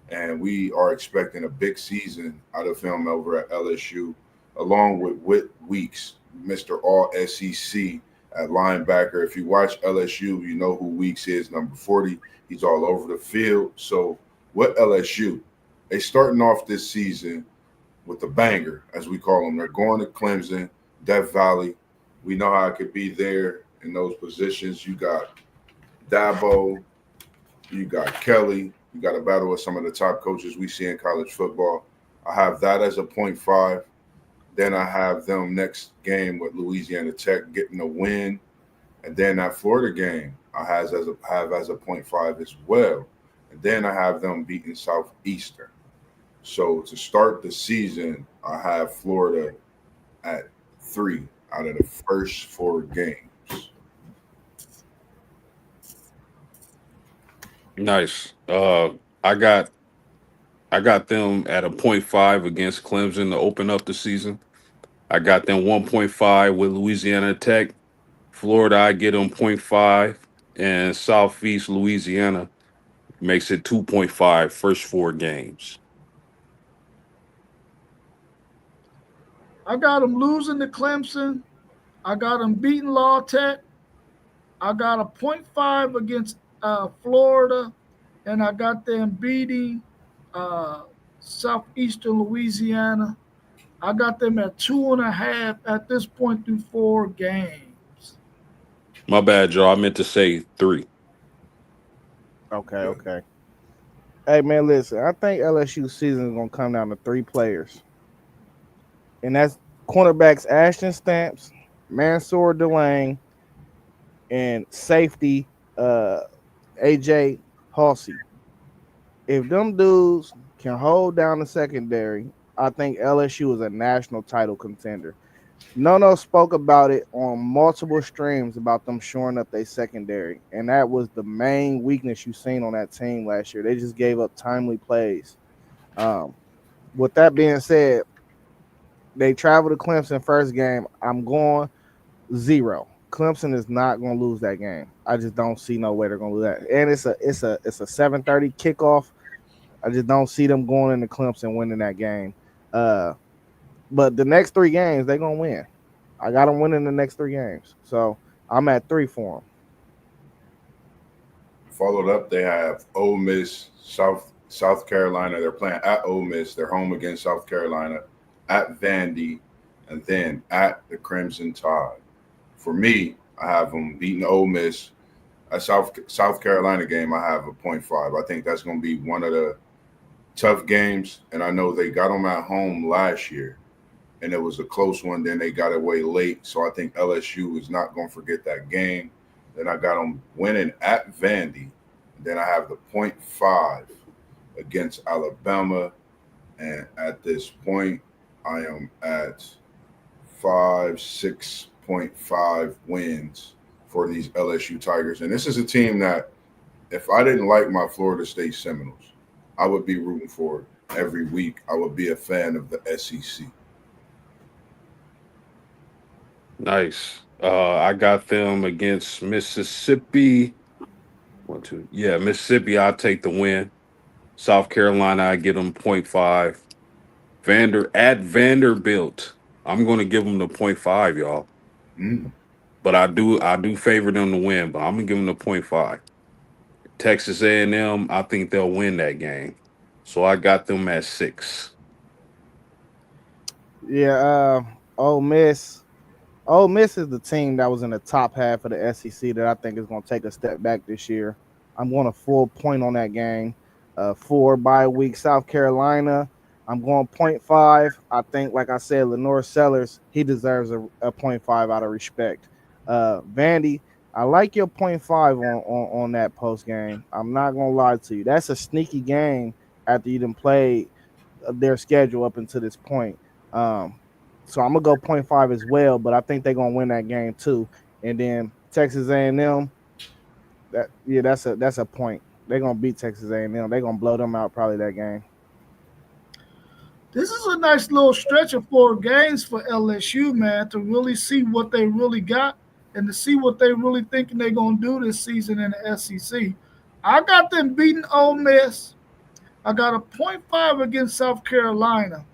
And we are expecting a big season out of him over at LSU, along with Whit Weeks, Mr. All-SEC at linebacker. If you watch LSU, you know who Weeks is, number 40. He's all over the field. So with LSU, they starting off this season with a banger, as we call them. They're going to Clemson, Death Valley. We know how it could be there in those positions. You got Dabo, you got Kelly, you got a battle with some of the top coaches we see in college football. I have that as a 0.5. Then I have them next game with Louisiana Tech getting a win. And then that Florida game I have as a 0.5 as well. And then I have them beating Southeastern. So to start the season, I have Florida at 3 out of the first 4 games. Nice. I got them at a 0.5 against Clemson to open up the season. I got them 1.5 with Louisiana Tech. Florida, I get them 0.5, and Southeast Louisiana makes it 2.5 first 4 games. I got them losing to Clemson. I got them beating La Tech. I got a 0.5 against Florida, and I got them beating Southeastern Louisiana. I got them at 2.5 at this point through 4 games. My bad, Joe. I meant to say 3. Okay. Hey, man, listen. I think LSU season is going to come down to 3 players. And that's cornerbacks Ashton Stamps, Mansour Delane, and safety AJ Halsey. If them dudes can hold down the secondary, I think LSU is a national title contender. Nono spoke about it on multiple streams about them shoring up their secondary, and that was the main weakness you seen on that team last year. They just gave up timely plays. With that being said, they traveled to Clemson first game. I'm going 0. Clemson is not going to lose that game. I just don't see no way they're going to lose that. And it's a 7:30 kickoff. I just don't see them going into Clemson winning that game. But the next 3 games, they're going to win. I got them winning the next 3 games. So I'm at 3 for them. Followed up, they have Ole Miss, South Carolina. They're playing at Ole Miss. They're home against South Carolina, at Vandy, and then at the Crimson Tide. For me, I have them beating Ole Miss. A South Carolina game, I have a 0.5. I think that's going to be one of the tough games, and I know they got them at home last year, and it was a close one. Then they got away late, so I think LSU is not going to forget that game. Then I got them winning at Vandy. Then I have the 0.5 against Alabama, and at this point, I am at 6.5 wins for these LSU Tigers. And this is a team that, if I didn't like my Florida State Seminoles, I would be rooting for every week. I would be a fan of the SEC. Nice. I got them against Mississippi. Mississippi, I'll take the win. South Carolina, I get them 0.5. At Vanderbilt, I'm going to give them the 0.5, y'all. But I do favor them to win, but I'm going to give them the 0.5. Texas A&M, I think they'll win that game. So I got them at 6. Yeah, Ole Miss. Ole Miss is the team that was in the top half of the SEC that I think is going to take a step back this year. I'm going a full point on that game. 4 bye week South Carolina. I'm going 0.5. I think, like I said, Lenore Sellers, he deserves a 0.5 out of respect. Vandy, I like your 0.5 on that post game. I'm not going to lie to you. That's a sneaky game after you done played their schedule up until this point. So I'm gonna go 0.5 as well, but I think they're gonna win that game too. And then Texas A&M, that's a point. They're gonna beat Texas A&M. They're gonna blow them out probably that game. This is a nice little stretch of 4 games for LSU, man, to really see what they really got and to see what they really thinking they're gonna do this season in the SEC. I got them beating Ole Miss. I got a 0.5 against South Carolina.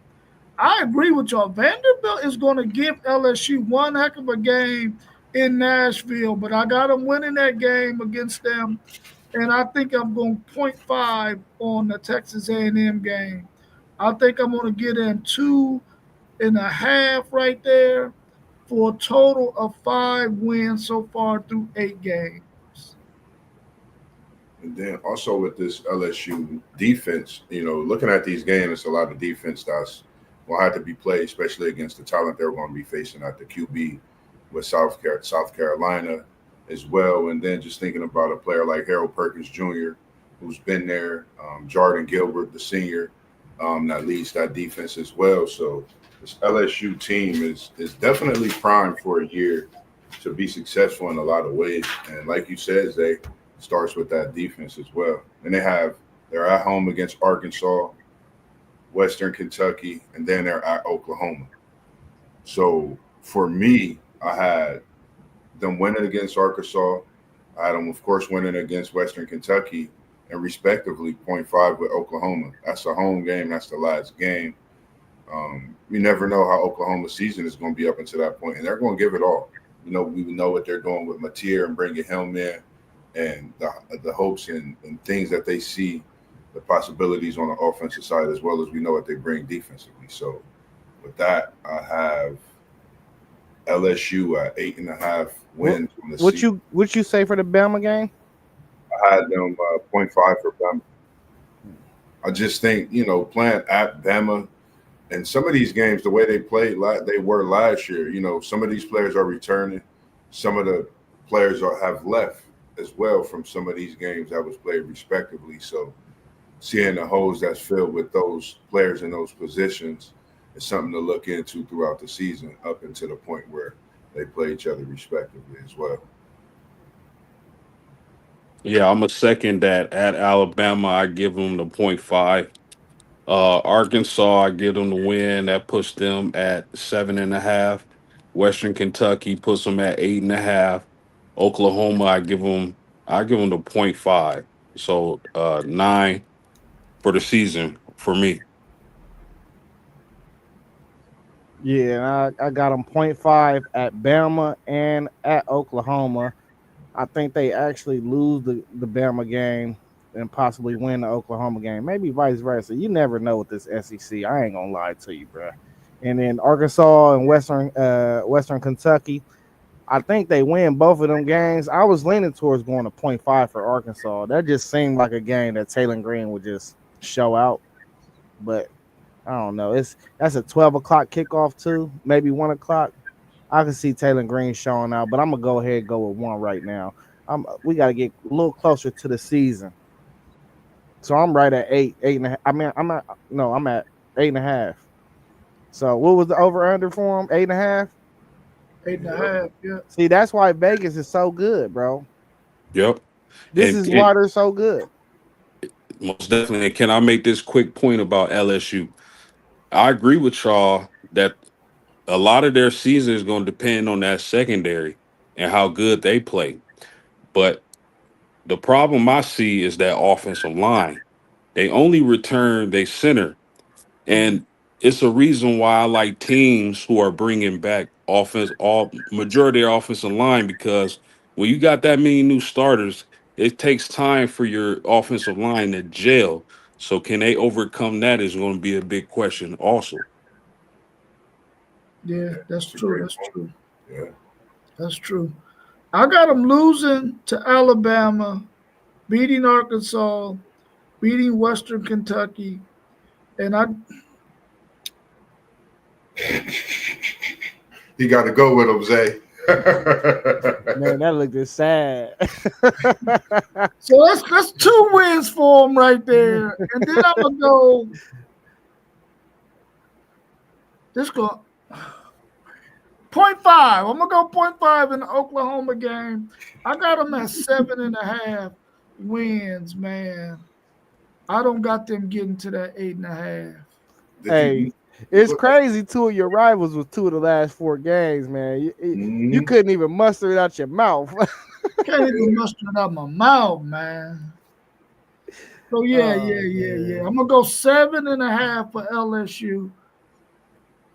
I agree with y'all. Vanderbilt is going to give LSU one heck of a game in Nashville, but I got them winning that game against them, and I think I'm going 0.5 on the Texas A&M game. I think I'm going to get in 2.5 right there for a total of 5 wins so far through 8 games. And then also with this LSU defense, looking at these games, it's a lot of defense that's will have to be played, especially against the talent they're going to be facing at the QB with South Carolina as well. And then just thinking about a player like Harold Perkins Jr., who's been there, Jordan Gilbert, the senior, that leads that defense as well. So this LSU team is definitely primed for a year to be successful in a lot of ways. And like you said, Zay, starts with that defense as well. And they're at home against Arkansas, Western Kentucky, and then they're at Oklahoma. So for me, I had them winning against Arkansas. I had them, of course, winning against Western Kentucky, and respectively 0.5 with Oklahoma. That's a home game. That's the last game. You never know how Oklahoma's season is going to be up until that point, and they're going to give it all. We know what they're doing with Mateer and bringing him in, and the hopes and things that they see, the possibilities on the offensive side, as well as we know what they bring defensively. So with that, I have LSU at 8.5 wins. What you say for the Bama game? I had them 0.5 for Bama. I just think, playing at Bama and some of these games, the way they played, they were last year, some of these players are returning. Some of the players have left as well from some of these games that was played respectively. So seeing the holes that's filled with those players in those positions is something to look into throughout the season up until the point where they play each other respectively as well. Yeah, I'm a second that. At Alabama, I give them the 0.5. Arkansas, I give them the win. That puts them at 7.5. Western Kentucky puts them at 8.5. Oklahoma, I give them the 0.5. So 9 for the season for me. Yeah, I got them 0.5 at Bama and at Oklahoma. I think they actually lose the Bama game and possibly win the Oklahoma game. Maybe vice versa. You never know with this SEC. I ain't gonna lie to you, bro. And then Arkansas and Western Kentucky, I think they win both of them games. I was leaning towards going to 0.5 for Arkansas. That just seemed like a game that Taylor Green would just show out. but I don't know. That's a 12 o'clock kickoff too, maybe 1 o'clock. I can see Taylor Green showing out, but I'm gonna go ahead and go with one right now. We got to get a little closer to the season, so I'm right at eight and a half. I mean, I'm at 8.5. So what was the over under for him? 8.5. 8.5. Yeah. See, that's why Vegas is so good, bro. Yep. This And, is and why they're so good. most definitely, and can I make this quick point about LSU? I agree with y'all that a lot of their season is going to depend on that secondary and how good they play. But the problem I see is that offensive line. They only return they center, and it's a reason why I like teams who are bringing back all majority of their offensive line, because when you got that many new starters, it takes time for your offensive line to gel. So can they overcome that is going to be a big question also. Yeah, that's That's a true. great That's point. true. Yeah. That's true. I got them losing to Alabama, beating Arkansas, beating Western Kentucky, and I You got to go with him, Zay. Man, that looked sad. so that's 2 wins for them right there. And then I'm gonna go. This go 0.5. I'm gonna go 0.5 in the Oklahoma game. I got them at 7.5 wins, man. I don't got them getting to that 8.5. Did Hey, you it's look? crazy. Two of your rivals with two of the last 4 games, man. You Mhm. couldn't even muster it out your mouth. Can't even muster it out my mouth, man. So yeah. Oh man. I'm gonna go 7.5 for LSU.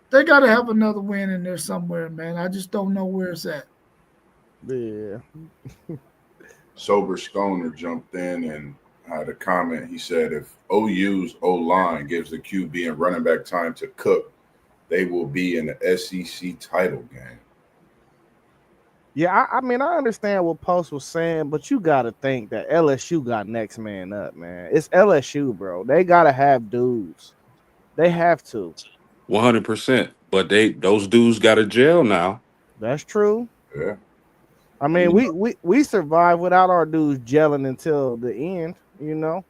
They gotta have another win in there somewhere, man. I just don't know where it's at. Yeah. Sober Stoner jumped in and had a comment. He said, if OU's O line gives the QB and running back time to cook, they will be in the SEC title game. Yeah, I mean, I understand what Post was saying, but you got to think that LSU got next man up, man. It's LSU, bro. They got to have dudes. They have to. 100%. But those dudes got a jail now. That's true. Yeah. I And mean, we survived without our dudes gelling until the end, you know?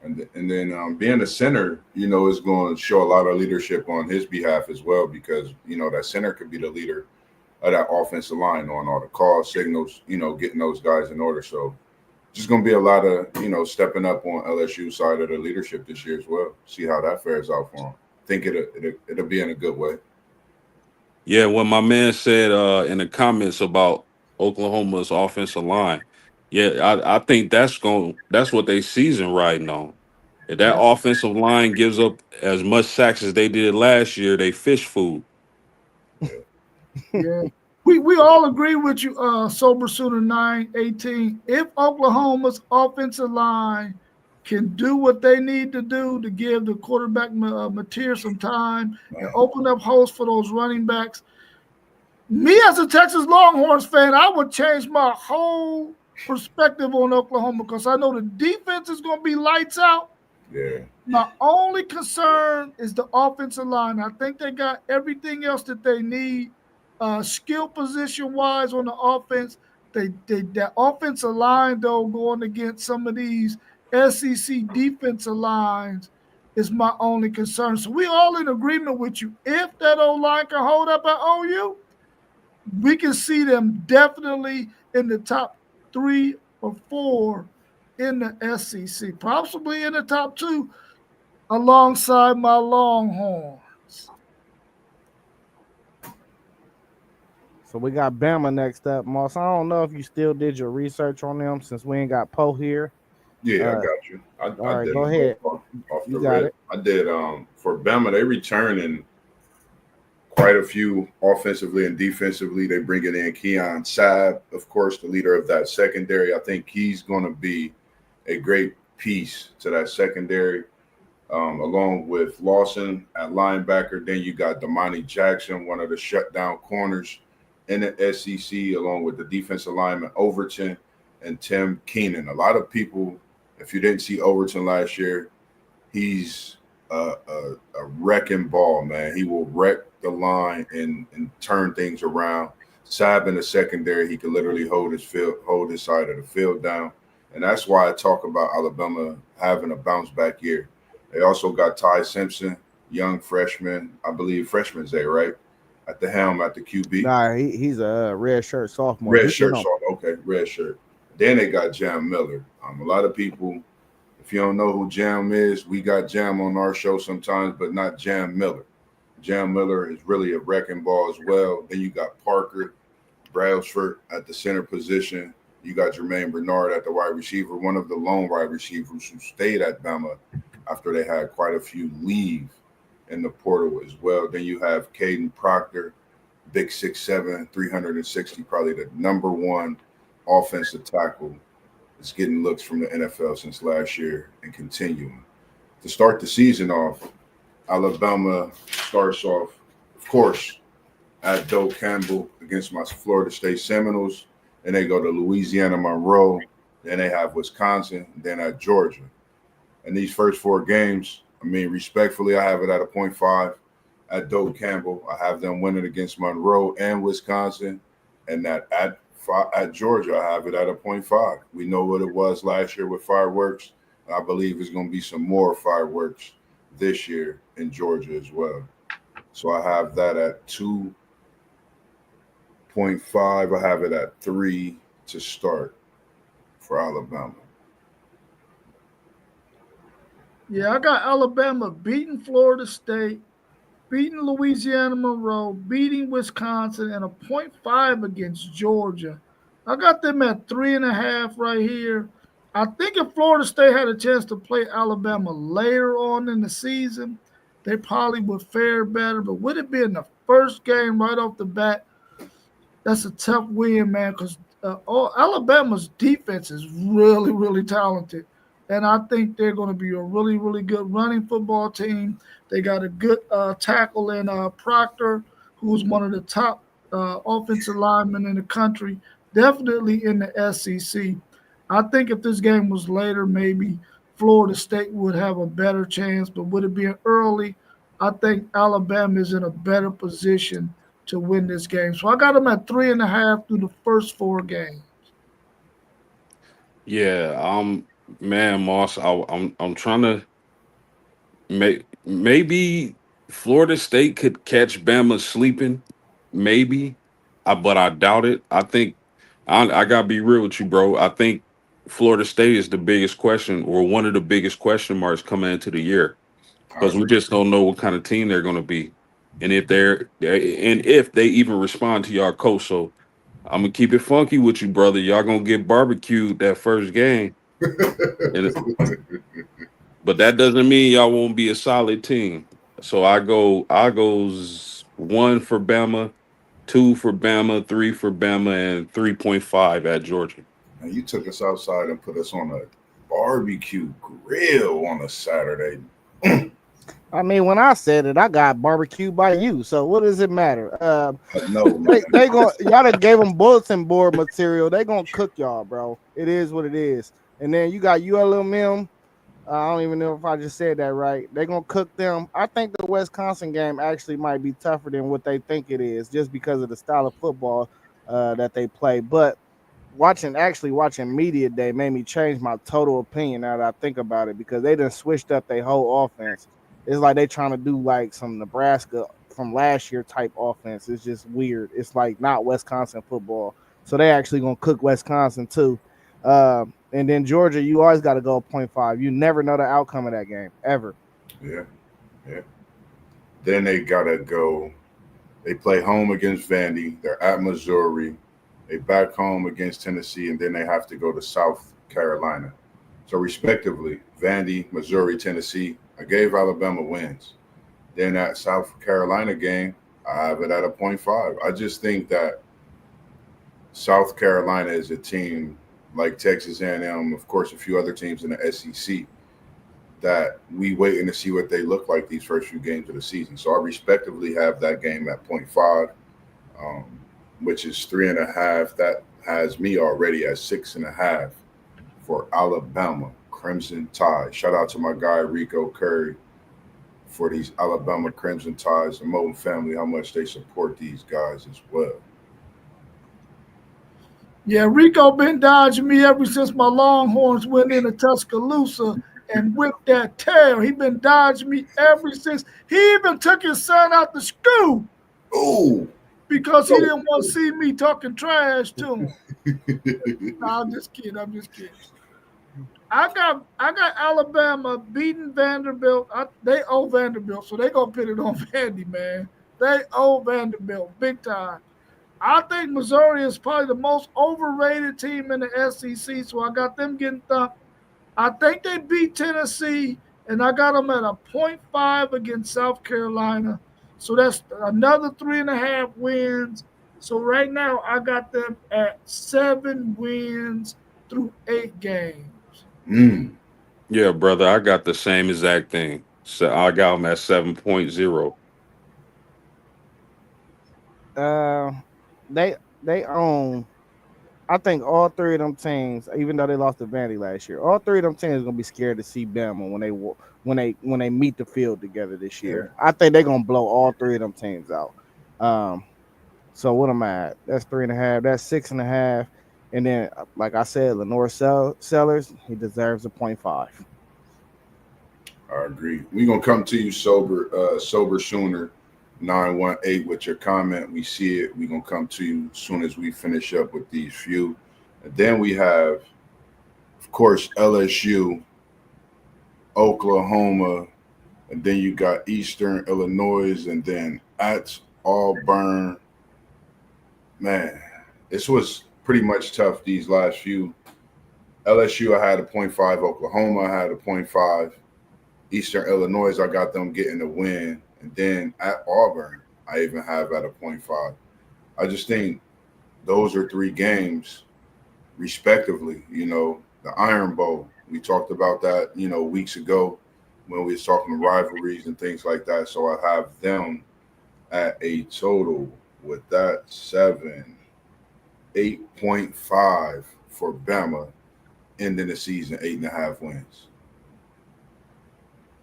and then being a center, is going to show a lot of leadership on his behalf as well, because that center could be the leader of that offensive line on all the calls, signals, getting those guys in order. So just going to be a lot of stepping up on LSU side of the leadership this year as well. See how that fares out for him. Think it'll be in a good way. Yeah, what my man said in the comments about Oklahoma's offensive line. Yeah, I think that's what they season riding on. If that Yeah. offensive line gives up as much sacks as they did last year, they fish food. Yeah. We all agree with you, Sober Sooner 918. If Oklahoma's offensive line can do what they need to do to give the quarterback material some time and open up holes for those running backs, me as a Texas Longhorns fan, I would change my whole perspective on Oklahoma, because I know the defense is going to be lights out. Yeah. My only concern is the offensive line. I think they got everything else that they need, skill position wise on the offense. That offensive line, though, going against some of these SEC defensive lines is my only concern. So we all in agreement with you. If that O line can hold up at OU, we can see them definitely in the top 3 or 4 in the SEC, possibly in the top 2 alongside my Longhorns. So we got Bama next up, Moss. I don't know if you still did your research on them since we ain't got Poe here. Yeah, I got you. I All right, did go them ahead. both off the You got rip. it. I did for Bama, they returning quite a few offensively and defensively. They bringing in Keon Sabb, of course, the leader of that secondary. I think he's going to be a great piece to that secondary, along with Lawson at linebacker. Then you got Damani Jackson, one of the shutdown corners in the SEC, along with the defensive lineman Overton and Tim Keenan. A lot of people, if you didn't see Overton last year, he's a wrecking ball, man. He will wreck the line and turn things around. Saab in the secondary, he can literally hold his side of the field down. And that's why I talk about Alabama having a bounce back year. They also got Ty Simpson, young freshman, I believe freshman's day, right? At the helm at the QB. Nah, he's a red shirt sophomore. Red shirt, okay, red shirt. Then they got Jam Miller. A lot of people, if you don't know who Jam is, we got Jam on our show sometimes, but not Jam Miller. Jam Miller is really a wrecking ball as well. Then you got Parker Brailsford at the center position. You got Jermaine Bernard at the wide receiver, one of the lone wide receivers who stayed at Bama after they had quite a few leave in the portal as well. Then you have Caden Proctor, big 6'7", 360, probably the number one offensive tackle that's getting looks from the NFL since last year and continuing. To start the season off, Alabama starts off, of course, at Doak Campbell against my Florida State Seminoles. Then they go to Louisiana Monroe. Then they have Wisconsin. Then at Georgia. And these first four games, respectfully, I have it at a 0.5. At Doak Campbell, I have them winning against Monroe and Wisconsin. And that at Georgia, I have it at a 0.5. We know what it was last year with fireworks. I believe it's going to be some more fireworks this year in Georgia as well. So I have that at 2.5. I have it at 3 to start for Alabama. Yeah, I got Alabama beating Florida State, beating Louisiana Monroe, beating Wisconsin, and a 0.5 against Georgia. I got them at 3.5 right here. I think if Florida State had a chance to play Alabama later on in the season, they probably would fare better. But with it being the first game right off the bat, that's a tough win, man, because Alabama's defense is really, really talented. And I think they're going to be a really, really good running football team. They got a good tackle in Proctor, who's one of the top offensive linemen in the country, definitely in the SEC. I think if this game was later, maybe Florida State would have a better chance. But with it being early, I think Alabama is in a better position to win this game. So I got them at 3.5 through the first 4 games. Yeah, man, Moss, I'm trying to maybe Florida State could catch Bama sleeping, maybe, but I doubt it. I think I gotta be real with you, bro. I think Florida State is the biggest question, or one of the biggest question marks coming into the year, because we just don't know what kind of team they're going to be, and if they even respond to y'all coach. So I'm gonna keep it funky with you, brother. Y'all gonna get barbecued that first game. But that doesn't mean y'all won't be a solid team. So I go 1 for Bama, 2 for Bama, 3 for Bama, and 3.5 at Georgia. And you took us outside and put us on a barbecue grill on a Saturday. When I said it, I got barbecued by you. So what does it matter? No, they y'all done gave them bulletin board material. They gonna cook y'all, bro. It is what it is. And then you got ULM. I don't even know if I just said that right. They're going to cook them. I think the Wisconsin game actually might be tougher than what they think it is, just because of the style of football that they play. But watching Media Day made me change my total opinion now that I think about it, because they done switched up their whole offense. It's like they trying to do like some Nebraska from last year type offense. It's just weird. It's like not Wisconsin football. So they actually going to cook Wisconsin too. And then Georgia, you always got to go 0.5. You never know the outcome of that game, ever. Yeah. Then they got to go. They play home against Vandy. They're at Missouri. They back home against Tennessee, and then they have to go to South Carolina. So respectively, Vandy, Missouri, Tennessee, I gave Alabama wins. Then that South Carolina game, I have it at a 0.5. I just think that South Carolina is a team like Texas A&M, of course, a few other teams in the SEC, that we waiting to see what they look like these first few games of the season. So I respectively have that game at 0.5, which is 3.5. That has me already at 6.5 for Alabama Crimson Tide. Shout out to my guy Rico Curry for these Alabama Crimson Tides, the Moton family, how much they support these guys as well. Yeah, Rico been dodging me ever since my Longhorns went into Tuscaloosa and whipped that tail. He been dodging me ever since. He even took his son out to school. Ooh. Because he didn't want to see me talking trash to him. No, I'm just kidding. I got Alabama beating Vanderbilt. They owe Vanderbilt, so they gonna put it on Vandy, man. They owe Vanderbilt big time. I think Missouri is probably the most overrated team in the SEC, so I got them getting thumped. I think they beat Tennessee, and I got them at a 0.5 against South Carolina. So that's another 3.5 wins. So right now I got them at 7 wins through 8 games. Yeah, brother, I got the same exact thing. So I got them at 7.0. They own. I think all 3 of them teams, even though they lost to Vandy last year, all 3 of them teams are gonna be scared to see Bama when they meet the field together this year. I think they're gonna blow all 3 of them teams out. So what am I at? That's 3.5. That's 6.5. And then, like I said, Lenore Sellers, he deserves a 0.5. I agree. We're gonna come to you sober sooner. 918 with your comment. We see it. We're gonna come to you as soon as we finish up with these few. And then we have, of course, LSU, Oklahoma, and then you got Eastern Illinois, and then at Auburn. Man, this was pretty much tough these last few. LSU, I had a 0.5. Oklahoma, I had a 0.5. Eastern Illinois, I got them getting a win. And then at Auburn, I even have at a 0.5. I just think those are 3 games, respectively. You know, the Iron Bowl, we talked about that, you know, weeks ago when we was talking rivalries and things like that. So I have them at a total with that 8.5 for Bama, ending the season 8.5 wins.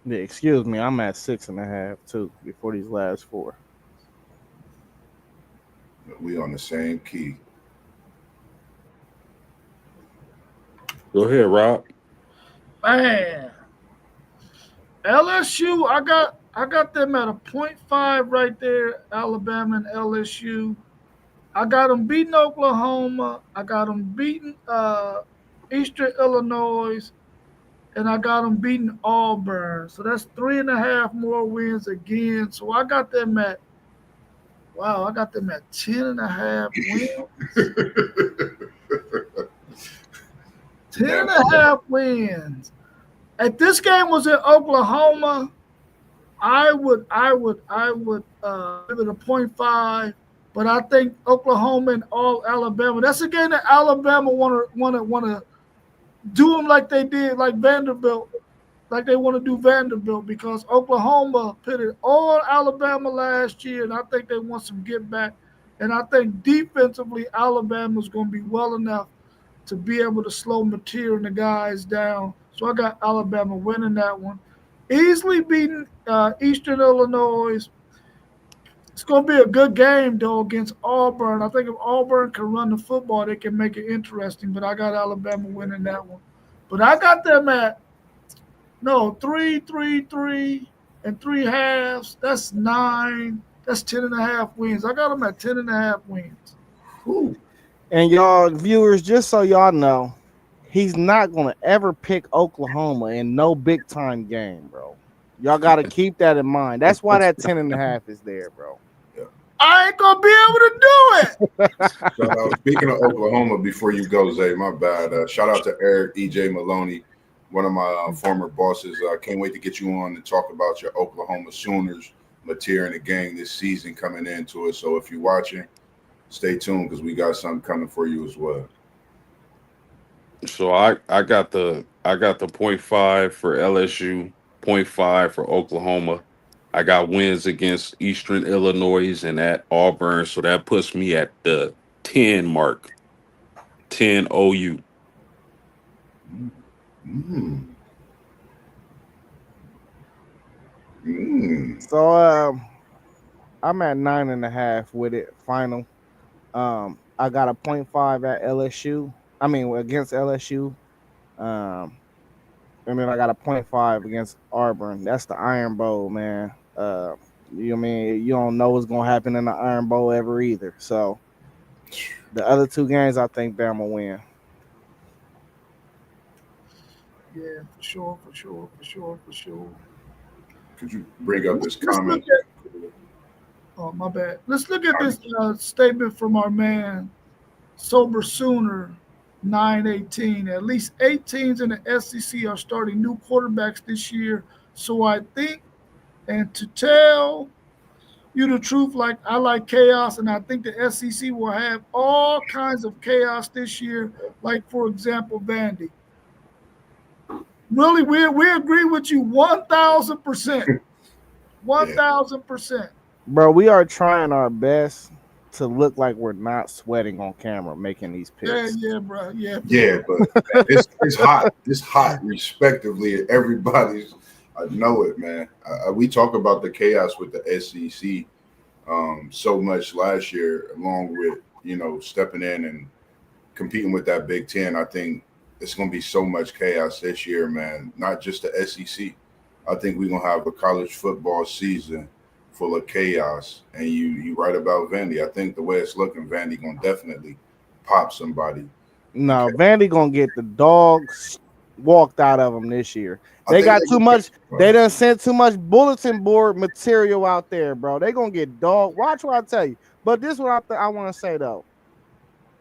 Yeah, excuse me, I'm at 6.5 too before these last 4. We on the same key. Go ahead, Rob. Man, LSU, I got them at a 0.5 right there. Alabama and LSU. I got them beating Oklahoma. I got them beating Eastern Illinois. And I got them beating Auburn. So that's 3.5 more wins again. So I got them at 10.5 wins. 10.5 wins. If this game was in Oklahoma, I would give it a 0.5. But I think Oklahoma and all Alabama. That's a game that Alabama wanna do them like they did, like Vanderbilt, like they want to do Vanderbilt, because Oklahoma pitted all Alabama last year, and I think they want some get back. And I think defensively, Alabama's going to be well enough to be able to slow Mateer and the guys down. So I got Alabama winning that one. Easily beating Eastern Illinois. It's going to be a good game, though, against Auburn. I think if Auburn can run the football, they can make it interesting. But I got Alabama winning that one. But I got them at 3, 3, 3, and 3 halves. That's 9. That's 10.5 wins. I got them at 10.5 wins. Whew. And y'all viewers, just so y'all know, he's not going to ever pick Oklahoma in no big time game, bro. Y'all got to keep that in mind. That's why that 10.5 is there, bro. I ain't gonna be able to do it. So, speaking of Oklahoma, before you go, Zay, my bad. Shout out to Eric E.J. Maloney, one of my former bosses. I can't wait to get you on and talk about your Oklahoma Sooners, Mateer, and the gang this season coming into it. So if you're watching, stay tuned because we got something coming for you as well. So I got the 0.5 for LSU, 0.5 for Oklahoma. I got wins against Eastern Illinois and at Auburn, so that puts me at the 10 mark. 10 OU. So I'm at 9.5 with it final. I got a 0.5 at LSU. I mean against LSU. Um, and then I got a 0.5 against Auburn. That's the Iron Bowl, man. You know what I mean? You don't know what's gonna happen in the Iron Bowl ever either. So the other two games, I think Bama will win. Yeah, for sure. Could you bring up this Let's look comment? at. Oh, my bad. Let's look at this statement from our man Sober Sooner 918. At least 8 teams in the SEC are starting new quarterbacks this year. So I think, and to tell you the truth, like I like chaos, and I think the SEC will have all kinds of chaos this year. Like for example, Vandy. Really, we agree with you 1,000%. 1,000%. Bro, we are trying our best to look like we're not sweating on camera making these picks. Yeah, bro. Yeah. Yeah, but it's hot. It's hot, respectively. Everybody's, I know it, man. We talk about the chaos with the SEC so much last year, along with stepping in and competing with that Big Ten. I think it's going to be so much chaos this year, man. Not just the SEC. I think we're gonna have a college football season full of chaos. And you right about Vandy. I think the way it's looking, Vandy gonna definitely pop somebody. No, Vandy gonna get the dogs walked out of them this year. They got too much. They done sent too much bulletin board material out there, bro. They gonna get dog. Watch what I tell you. But this is what I want to say though.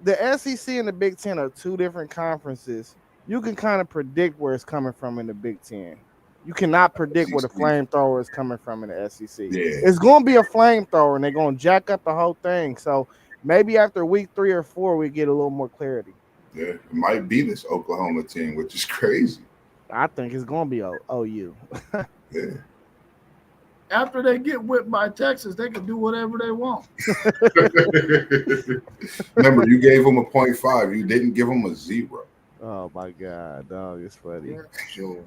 The SEC and the Big Ten are two different conferences. You can kind of predict where it's coming from in the Big Ten. You cannot predict where the flamethrower is coming from in the SEC. Yeah. It's going to be a flamethrower, and they're going to jack up the whole thing. So maybe after week 3 or 4, we get a little more clarity. Yeah, it might be this Oklahoma team, which is crazy. I think it's going to be OU. Yeah. After they get whipped by Texas, they can do whatever they want. Remember, you gave them a 0.5. You didn't give them a 0. Oh, my God. Dog, it's funny. Yeah, for sure.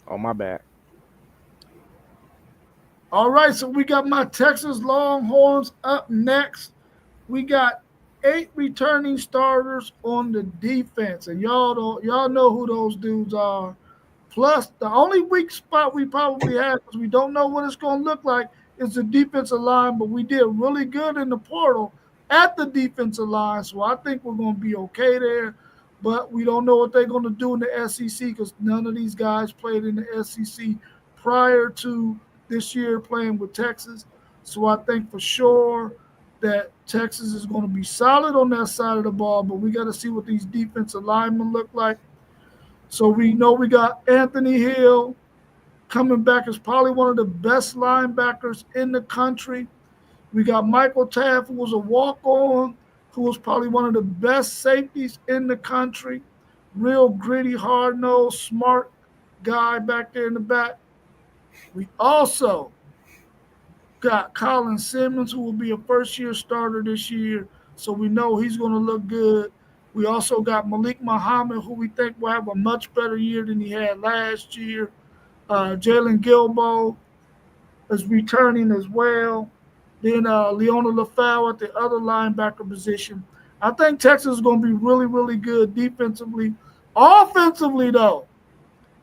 Oh, my bad. All right, so we got my Texas Longhorns up next. We got 8 returning starters on the defense, and y'all know who those dudes are. Plus, the only weak spot we probably have, because we don't know what it's going to look like, is the defensive line. But we did really good in the portal at the defensive line, so I think we're going to be okay there. But we don't know what they're going to do in the SEC because none of these guys played in the SEC prior to this year playing with Texas. So I think for sure that Texas is going to be solid on that side of the ball, but we got to see what these defensive linemen look like. So we know we got Anthony Hill coming back as probably one of the best linebackers in the country. We got Michael Taft, who was a walk-on, who was probably one of the best safeties in the country. Real gritty, hard-nosed, smart guy back there in the back. We also got Colin Simmons, who will be a first-year starter this year, so we know he's going to look good. We also got Malik Muhammad, who we think will have a much better year than he had last year. Jalen Gilbo is returning as well. Then Leona LaFau at the other linebacker position. I think Texas is going to be really, really good defensively. Offensively, though,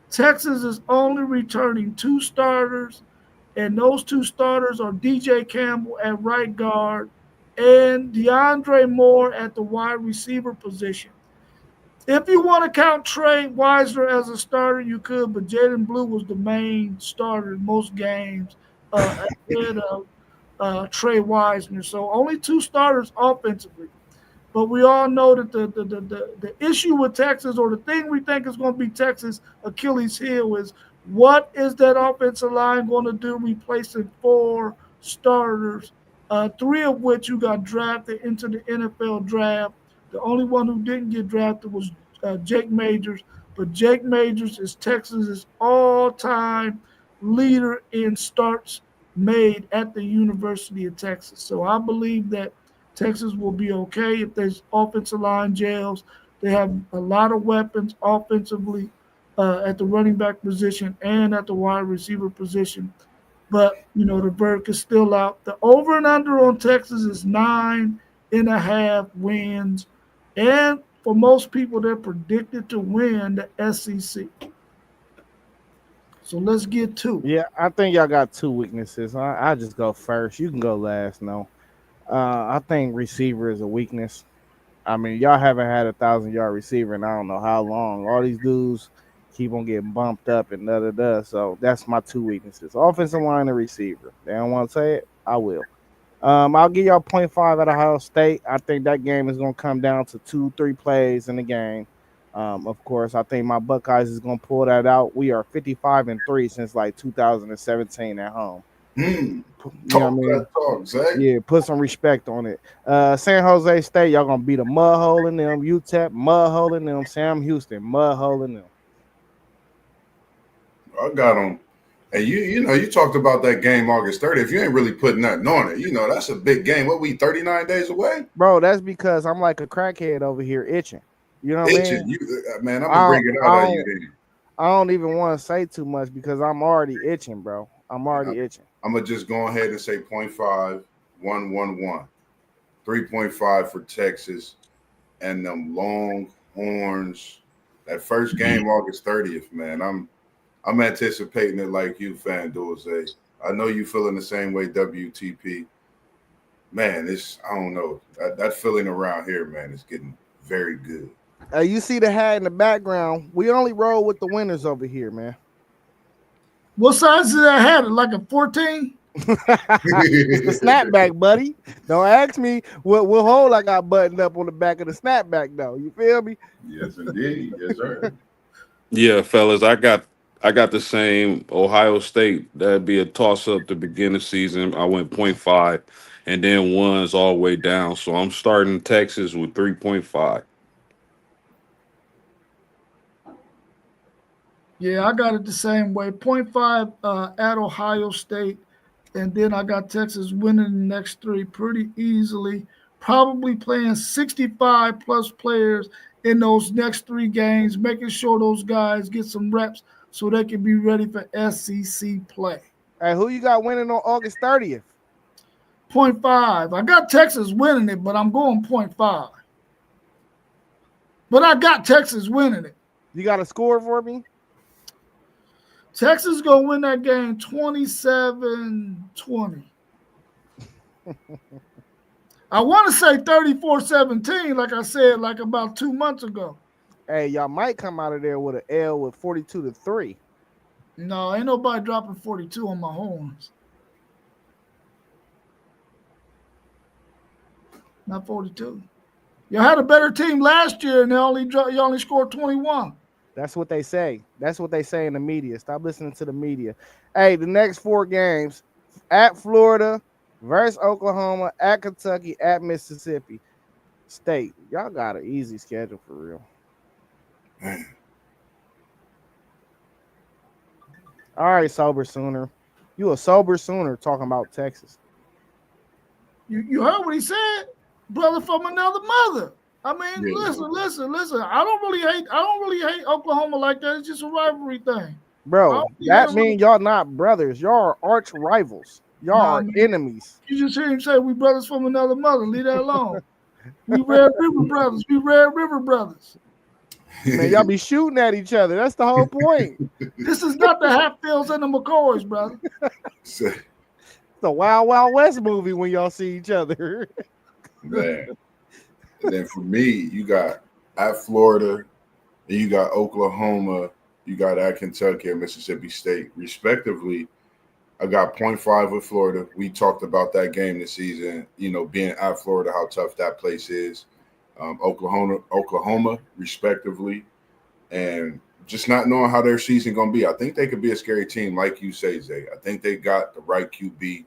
Texas is only returning 2 starters, and those 2 starters are DJ Campbell at right guard and DeAndre Moore at the wide receiver position. If you want to count Trey Wisner as a starter, you could, but Jaden Blue was the main starter in most games ahead of Trey Wisner. So only 2 starters offensively. But we all know that the issue with Texas, or the thing we think is going to be Texas' Achilles heel, is what is that offensive line going to do replacing 4 starters, 3 of which you got drafted into the NFL draft. The only one who didn't get drafted was Jake Majors, but Jake Majors is Texas's all-time leader in starts made at the University of Texas. So I believe that Texas will be okay if there's offensive line gels. They have a lot of weapons offensively at the running back position and at the wide receiver position. But, the verdict is still out. The over and under on Texas is 9.5 wins. And for most people, they're predicted to win the SEC. So let's get to it. Yeah, I think y'all got two weaknesses. I just go first. You can go last. No, I think receiver is a weakness. I mean, y'all haven't had 1,000-yard receiver in I don't know how long. All these dudes keep on getting bumped up and da da da. So that's my two weaknesses: offensive line and receiver. They don't want to say it. I will. I'll give y'all .5 at Ohio State. I think that game is going to come down to 2-3 plays in the game. Of course, I think my Buckeyes is going to pull that out. We are 55-3 since like 2017 at home. You know what I mean? Talk, Zach. Yeah, put some respect on it. San Jose State, y'all gonna beat a mud hole in them. UTEP, mud hole in them. Sam Houston, mud hole in them. I got them. And you talked about that game August 30th. If you ain't really putting nothing on it, that's a big game. What, we 39 days away? Bro, that's because I'm like a crackhead over here itching. You know what I mean? Man, I'm gonna bring it out of you then. I don't even want to say too much because I'm already itching, bro. I'm already itching. I'm gonna just go ahead and say 0.5, 1-1-1, 3.5 for Texas, and them Longhorns. That first game, August 30th, man. I'm anticipating it like you, FanDuel say. I know you feeling the same way, WTP. Man, I don't know. That feeling around here, man, is getting very good. You see the hat in the background. We only roll with the winners over here, man. What size is that hat? Like a 14? It's the snapback, buddy. Don't ask me what hole I got buttoned up on the back of the snapback, though. You feel me? Yes, indeed. Yes, sir. Yeah, fellas, I got the same. Ohio State, that'd be a toss-up to begin the season. I went 0.5, and then ones all the way down. So I'm starting Texas with 3.5. Yeah, I got it the same way. 0.5 at Ohio State. And then I got Texas winning the next three pretty easily. Probably playing 65-plus players in those next three games, making sure those guys get some reps so they can be ready for SEC play. Hey, who you got winning on August 30th? 0.5. I got Texas winning it, but I'm going 0.5. But I got Texas winning it. You got a score for me? Texas is going to win that game 27-20. I want to say 34-17, like I said, like about 2 months ago. Hey, y'all might come out of there with an L with 42-3. No, ain't nobody dropping 42 on my horns. Not 42. Y'all had a better team last year, and you only scored 21. That's what they say. That's what they say in the media. Stop listening to the media. Hey, the next 4 games: at Florida, versus Oklahoma, at Kentucky, at Mississippi State. Y'all got an easy schedule for real. Man. All right, sober Sooner. You a sober Sooner talking about Texas. You heard what he said? Brother from another mother. I mean, Yeah. listen. I don't really hate Oklahoma like that. It's just a rivalry thing. Bro, that means y'all not brothers. Y'all are arch rivals. Y'all are enemies. You just hear him say we brothers from another mother. Leave that alone. We Red River brothers. We Red River brothers. Man, y'all be shooting at each other. That's the whole point. This is not the Hatfields and the McCoys, brother. It's a Wild Wild West movie when y'all see each other. Man. And then for me, you got at Florida, and you got Oklahoma, you got at Kentucky and Mississippi State, respectively. I got 0.5 with Florida. We talked about that game this season, being at Florida, how tough that place is. Oklahoma, respectively, and just not knowing how their season going to be. I think they could be a scary team, like you say, Zay. I think they got the right QB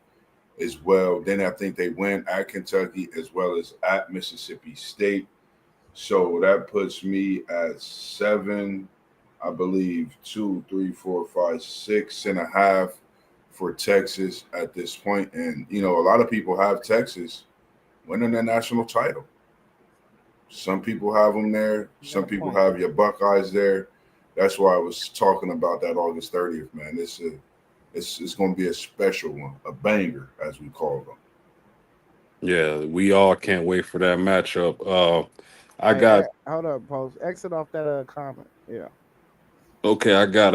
as well. Then I think they win at Kentucky as well as at Mississippi State. So that puts me at 7, I believe, 2, 3, 4, 5, 6.5 for Texas at this point. And, a lot of people have Texas winning the national title. Some people have them there. Some Got a people point. have your Buckeyes there. That's why I was talking about that August 30th, man. It's going to be a special one, a banger, as we call them. Yeah, we all can't wait for that matchup. I Hey, got hold up, post. Exit off that comment. Yeah. okay. I got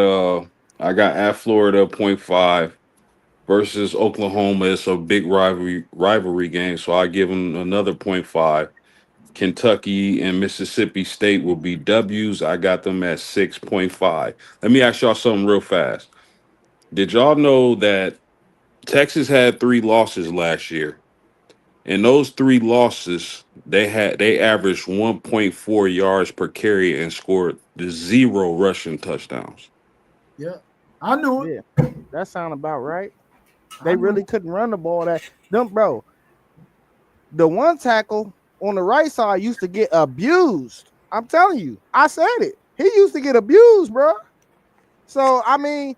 at Florida .5 versus Oklahoma. It's a big rivalry game, so I give them another .5. Kentucky and Mississippi State will be W's. I got them at 6.5. Let me ask y'all something real fast. Did y'all know that Texas had 3 losses last year? And those 3 losses, they averaged 1.4 yards per carry and scored 0 rushing touchdowns. Yeah, I knew it. Yeah. That sound about right. I They knew really it. couldn't run the ball. That them, bro. The one tackle on the right side used to get abused. I'm telling you, I said it. He used to get abused, bro. So I mean,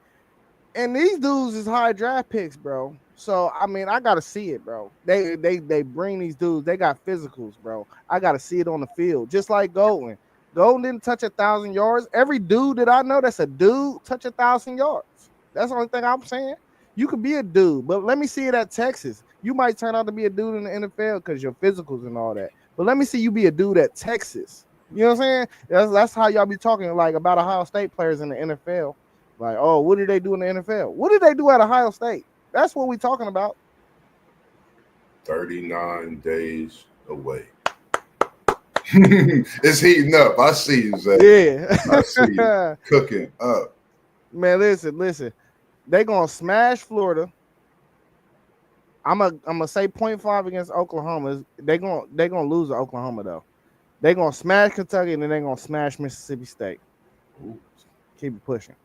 and these dudes is high draft picks, bro. So I mean, I gotta see it, bro. They bring these dudes. They got physicals, bro. I gotta see it on the field, just like Golden. Golden didn't touch 1,000 yards. Every dude that I know that's a dude touch 1,000 yards. That's the only thing I'm saying. You could be a dude, but let me see it at Texas. You might turn out to be a dude in the NFL because your physicals and all that. But let me see you be a dude at Texas. You know what I'm saying? That's how y'all be talking like about Ohio State players in the NFL. Like, oh, what did they do in the NFL? What did they do at Ohio State? That's what we're talking about. 39 days away. It's heating up. I see you, Zay. I see you Yeah. cooking up. Man, listen. They gonna smash Florida. I'm gonna say 0.5 against Oklahoma. They gonna lose to Oklahoma though. They gonna smash Kentucky and then they gonna smash Mississippi State. Ooh. Keep it pushing.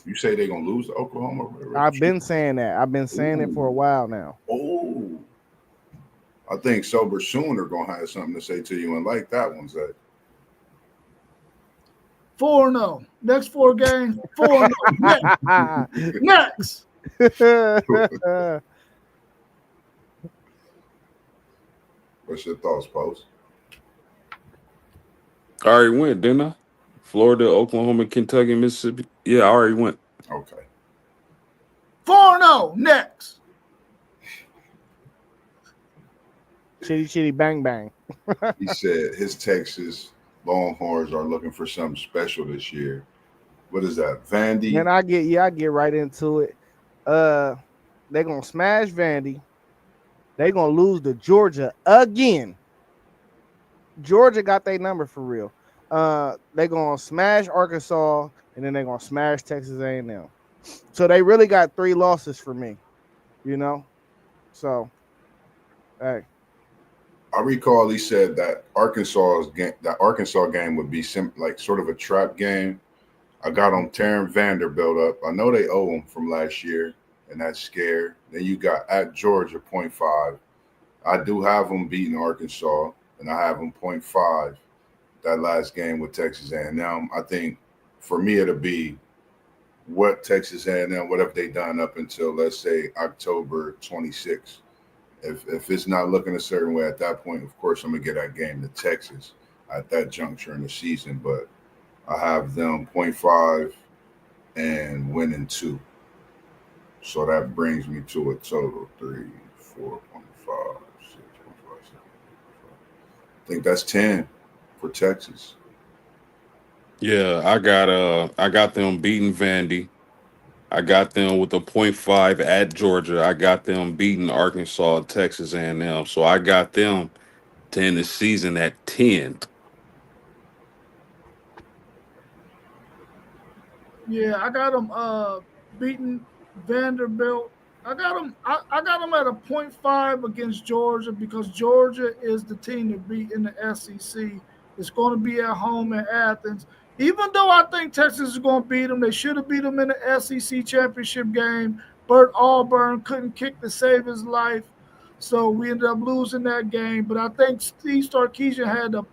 You say they're going to lose to Oklahoma? I've been saying that. I've been saying it for a while now. Oh. I think Sober Sooner going to have something to say to you and like that one, Zay. 4-0. Next 4 games, 4-0. Next. What's your thoughts, Post? I already went, didn't I? Florida, Oklahoma, Kentucky, Mississippi. Yeah, I already went. Okay. 4-0. Next. Chitty bang bang. He said his Texas Longhorns are looking for something special this year. What is that? Vandy? Man, I get right into it. They're gonna smash Vandy. They're gonna lose to Georgia again. Georgia got their number for real. They're gonna smash Arkansas and then they're gonna smash Texas A&M. So they really got 3 losses for me, you know. So, hey, I recall he said that Arkansas game would be like sort of a trap game. I got on Taryn Vanderbilt up. I know they owe him from last year, and that's scared. Then you got at Georgia 0.5. I do have them beating Arkansas, and I have them 0.5 that last game with Texas A&M. I think for me it'll be what Texas A&M, what have they done up until, let's say, October 26th. If it's not looking a certain way at that point, of course, I'm going to get that game to Texas at that juncture in the season. But I have them 0.5 and winning 2. So that brings me to a total 3, 4.5, 6.5, 7. I think that's 10 for Texas. Yeah, I got them beating Vandy. I got them with a .5 at Georgia. I got them beating Arkansas, Texas A&M. So I got them to end the season at 10. Yeah, I got them beating Vanderbilt. I got them. I got them at a 0.5 against Georgia because Georgia is the team to beat in the SEC. It's going to be at home in Athens. Even though I think Texas is going to beat them, they should have beat them in the SEC championship game. Bert Auburn couldn't kick to save his life, so we ended up losing that game. But I think Steve Sarkisian had a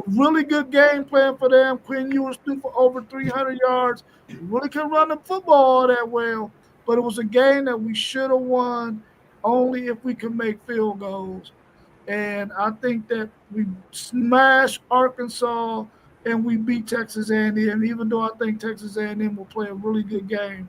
really good game plan for them. Quinn Ewers threw for over 300 yards. We really couldn't run the football that well, but it was a game that we should have won only if we could make field goals. and I think that we smash Arkansas and we beat Texas A&M. Even though I think Texas A&M will play a really good game,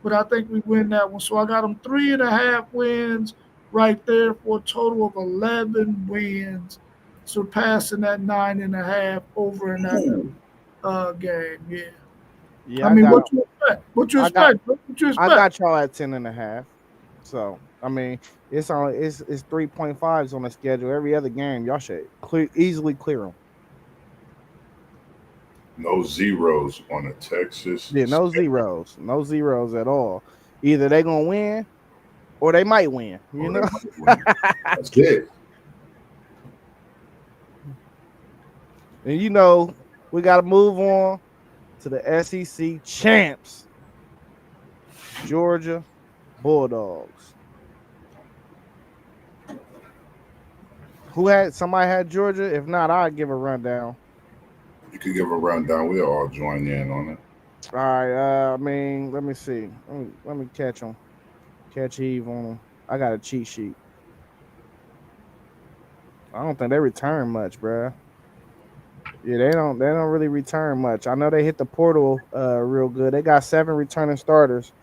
but I think we win that one. So I got them 3.5 wins right there for a total of 11 wins, surpassing that 9.5 over in that Ooh, game. Yeah. I Yeah, mean, what you expect? What you I got expect? What you I expect? got y'all at 10.5. So I mean, it's 3.5s on the schedule. Every other game, y'all should easily clear them. no zeros on the Texas. Yeah, no zeros at all. Either they gonna win or they might win. You Or they know. might win. That's it. And you know, we got to move on to the SEC champs, Georgia Bulldogs. Who had somebody had Georgia? If not, I'll give a rundown. You could give a rundown. We'll all join in on it. All right. I mean, let me see. Let me catch them. Catch Eve on them. I got a cheat sheet. I don't think they return much, bruh. Yeah, they don't really return much. I know they hit the portal real good. They got 7 returning starters.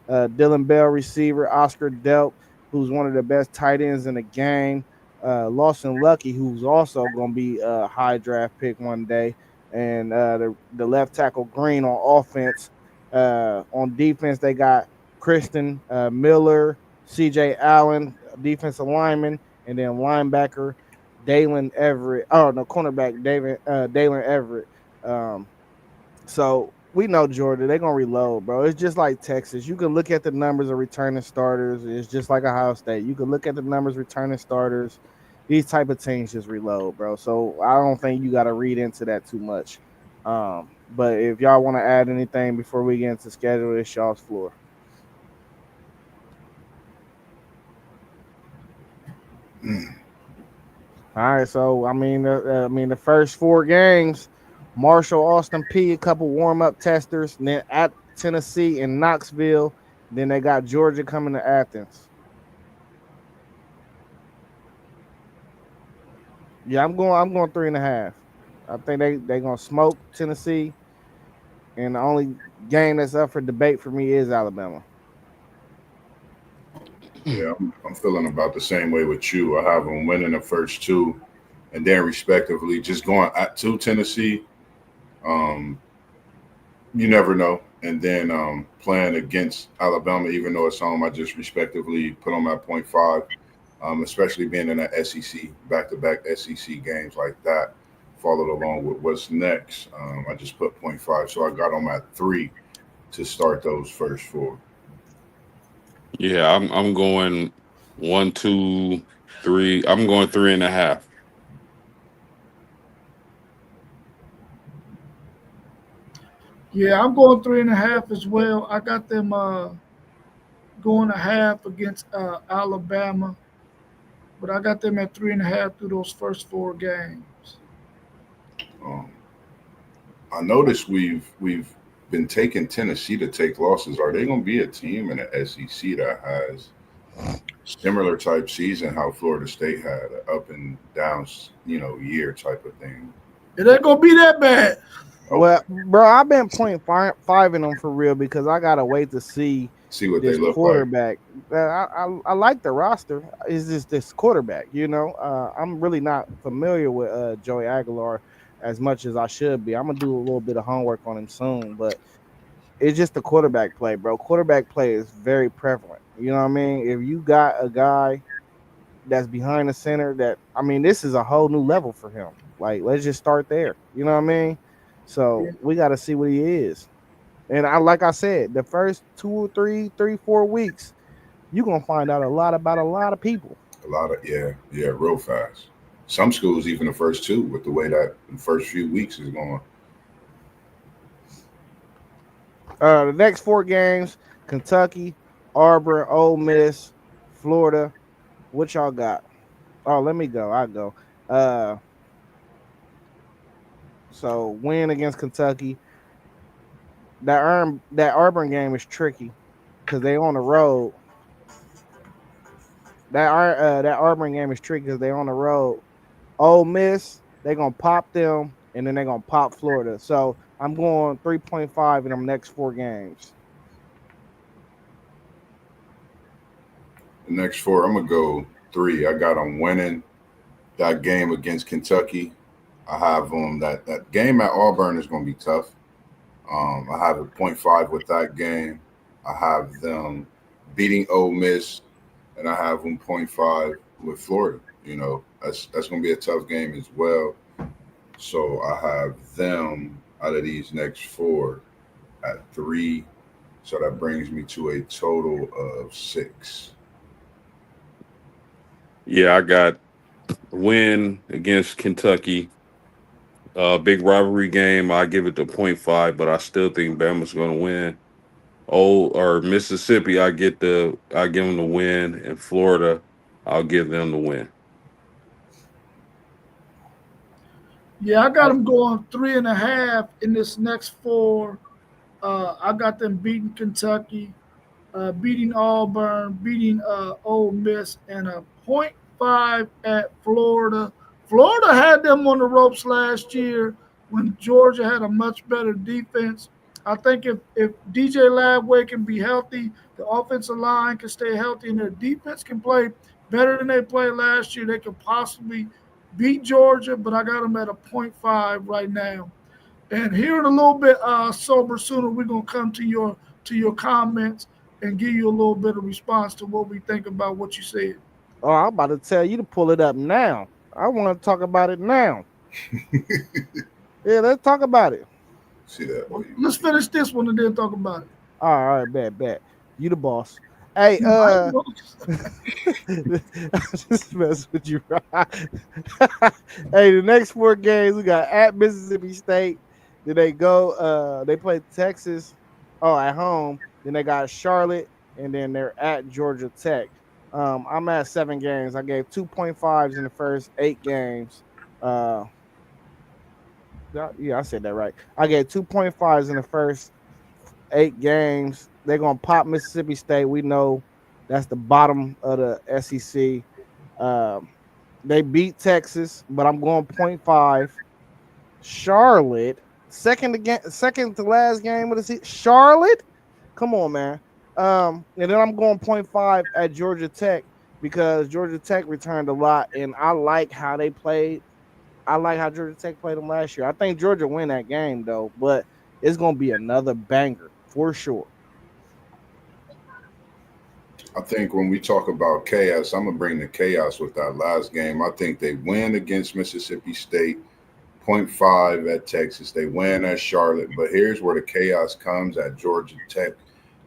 Dylan Bell, receiver, Oscar Delp, who's one of the best tight ends in the game. Lawson Lucky, who's also gonna be a high draft pick one day. And the left tackle Green on offense. On defense, they got Kristen Miller, CJ Allen, defensive lineman, and then linebacker Dalen Everett. Oh no, cornerback Dalen Everett. Um, so we know Georgia, they're gonna reload, bro. It's just like Texas. You can look at the numbers of returning starters. It's just like Ohio State. You can look at the numbers returning starters. These type of teams just reload, bro. So I don't think you got to read into that too much. But if y'all want to add anything before we get into schedule, it's y'all's floor. Mm. All right, so I mean the first 4 games, Marshall, Austin P, a couple warm up testers, and then at Tennessee and Knoxville. Then they got Georgia coming to Athens. Yeah, I'm going 3.5. I think they gonna smoke Tennessee, and the only game that's up for debate for me is Alabama. Yeah, I'm feeling about the same way with you. I have them winning the first two, and then respectively, just going to Tennessee. Um, you never know. And then playing against Alabama, even though it's home, I just respectively put them at point 0.5. Especially being in that SEC, back-to-back SEC games like that, followed along with what's next. I just put point 0.5, so I got them at 3 to start those first 4. Yeah, I'm going 1, 2, 3. I'm going 3.5. Yeah, I'm going 3.5 as well. I got them going a half against Alabama, but I got them at 3.5 through those first 4 games. Um, I noticed we've been taking Tennessee to take losses. Are they going to be a team in the SEC that has similar type season how Florida State had an up and down, year type of thing? It ain't gonna be that bad. Okay, Well, bro, I've been point five in them for real because I gotta wait to see see what they this look like. quarterback. I like the roster. Is this quarterback? I'm really not familiar with Joey Aguilar as much as I should be. I'm gonna do a little bit of homework on him soon, but it's just the quarterback play, bro. Quarterback play is very prevalent. You know what I mean? If you got a guy that's behind the center, this is a whole new level for him. Like, let's just start there. You know what I mean? So Yeah. we got to see what he is. And like I said, the first 2 or 3, 4 weeks, you're gonna find out a lot about a lot of people. A lot of yeah, real fast. Some schools even the first 2 with the way that the first few weeks is going. The next 4 games: Kentucky, Auburn, Ole Miss, Florida. What y'all got? Oh, let me go. I go. Uh, so win against Kentucky. That Auburn game is tricky because they on the road. That Auburn game is tricky because they're on the road. Ole Miss, they're gonna pop them, and then they're gonna pop Florida. So I'm going 3.5 in them next 4 games. The next 4, I'm gonna go 3. I got them winning that game against Kentucky. I have them that game at Auburn is gonna be tough. I have a 0.5 with that game. I have them beating Ole Miss, and I have them 0.5 with Florida. That's going to be a tough game as well. So I have them out of these next 4 at 3. So that brings me to a total of 6. Yeah, I got win against Kentucky. Big rivalry game. I give it to 0.5, but I still think Bama's going to win. Mississippi, I give them the win, and Florida, I'll give them the win. Yeah, I got them going 3.5 in this next 4. I got them beating Kentucky, beating Auburn, beating Ole Miss, and a 0.5 at Florida. Florida had them on the ropes last year when Georgia had a much better defense. I think if DJ Ladway can be healthy, the offensive line can stay healthy, and their defense can play better than they played last year, they could possibly beat Georgia, but I got them at a 0.5 right now. And here in a little bit, sober sooner, we're gonna come to your comments and give you a little bit of response to what we think about what you said. Oh, I'm about to tell you to pull it up now. I want to talk about it now. Yeah, let's talk about it. See that? Let's finish this one and then talk about it. All right, bet. You the boss. Hey, I just mess with you. Hey, the next 4 games we got at Mississippi State. Then they go. They play Texas. Oh, at home. Then they got Charlotte, and then they're at Georgia Tech. I'm at 7 games. I gave 2.5s in the first 8 games. Yeah, I said that right. I gave 2.5s in the first 8 games. They're gonna pop Mississippi State. We know that's the bottom of the SEC. They beat Texas, but I'm going 0.5. Charlotte, second to last game of the season. Charlotte, come on, man. And then I'm going 0.5 at Georgia Tech because Georgia Tech returned a lot, and I like how they played. I like how Georgia Tech played them last year. I think Georgia win that game though, but it's gonna be another banger for sure. I think when we talk about chaos, I'm going to bring the chaos with that last game. I think they win against Mississippi State, 0.5 at Texas. They win at Charlotte. But here's where the chaos comes at Georgia Tech.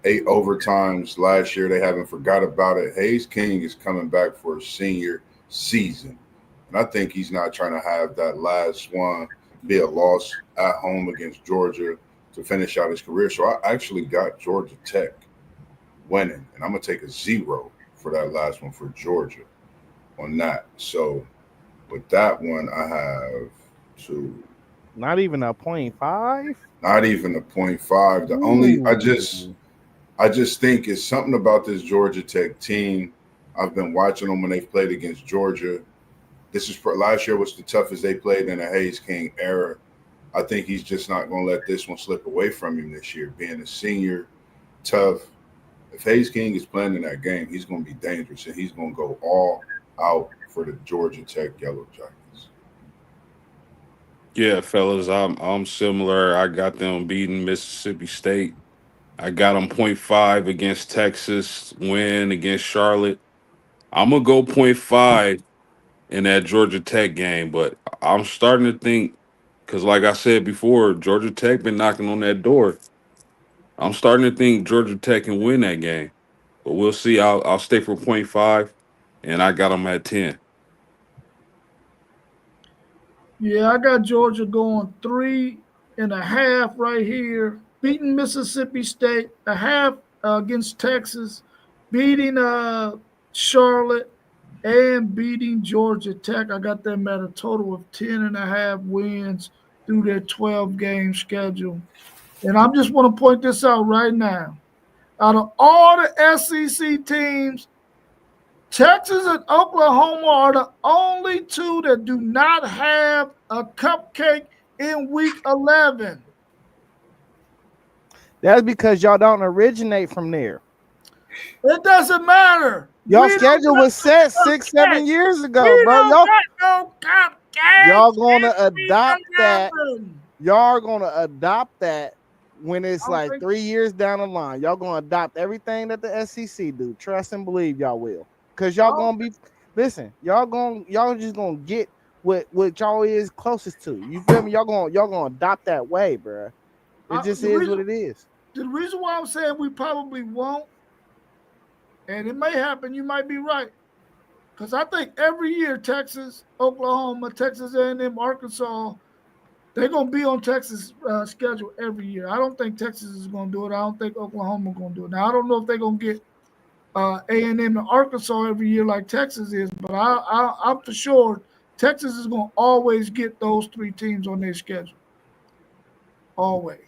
8 overtimes last year. They haven't forgot about it. Hayes King is coming back for a senior season. And I think he's not trying to have that last one be a loss at home against Georgia to finish out his career. So I actually got Georgia Tech winning, and I'm going to take a 0 for that last one for Georgia on that. So with that one, I have 2. Not even a 0.5? Not even a 0.5. The only I just think it's something about this Georgia Tech team. I've been watching them when they've played against Georgia. This is last year was the toughest they played in the Hayes King era. I think he's just not going to let this one slip away from him this year. Being a senior, tough. If Hayes King is playing in that game, he's going to be dangerous, and he's going to go all out for the Georgia Tech Yellow Jackets. Yeah, fellas, I'm similar. I got them beating Mississippi State. I got them 0.5 against Texas, win against Charlotte. I'm gonna go 0.5 in that Georgia Tech game, but I'm starting to think, because like I said before, Georgia Tech been knocking on that door. I'm starting to think Georgia Tech can win that game, but we'll see. I'll stay for 0.5, and I got them at 10. Yeah, I got Georgia going 3.5 right here, beating Mississippi State, a half against Texas, beating Charlotte, and beating Georgia Tech. I got them at a total of 10.5 wins through their 12-game schedule. And I just want to point this out right now. Out of all the SEC teams, Texas and Oklahoma are the only two that do not have a cupcake in week 11. That's because y'all don't originate from there. It doesn't matter. Y'all schedule was set 6-7 years ago, bro. Y'all got no cupcakes. Y'all gonna adopt that. Y'all are gonna adopt that when it's like 3 years down the line. Y'all gonna adopt everything that the SEC do. Trust and believe y'all will. Cause y'all gonna be y'all just gonna get what y'all is closest to. You feel me? Y'all gonna adopt that way, bro. It just is what it is. The reason why I'm saying we probably won't, and it may happen, you might be right. Because I think every year Texas, Oklahoma, Texas A&M, Arkansas, they're going to be on Texas' schedule every year. I don't think Texas is going to do it. I don't think Oklahoma is going to do it. Now, I don't know if they're going to get A&M and Arkansas every year like Texas is, but I'm for sure Texas is going to always get those three teams on their schedule. Always.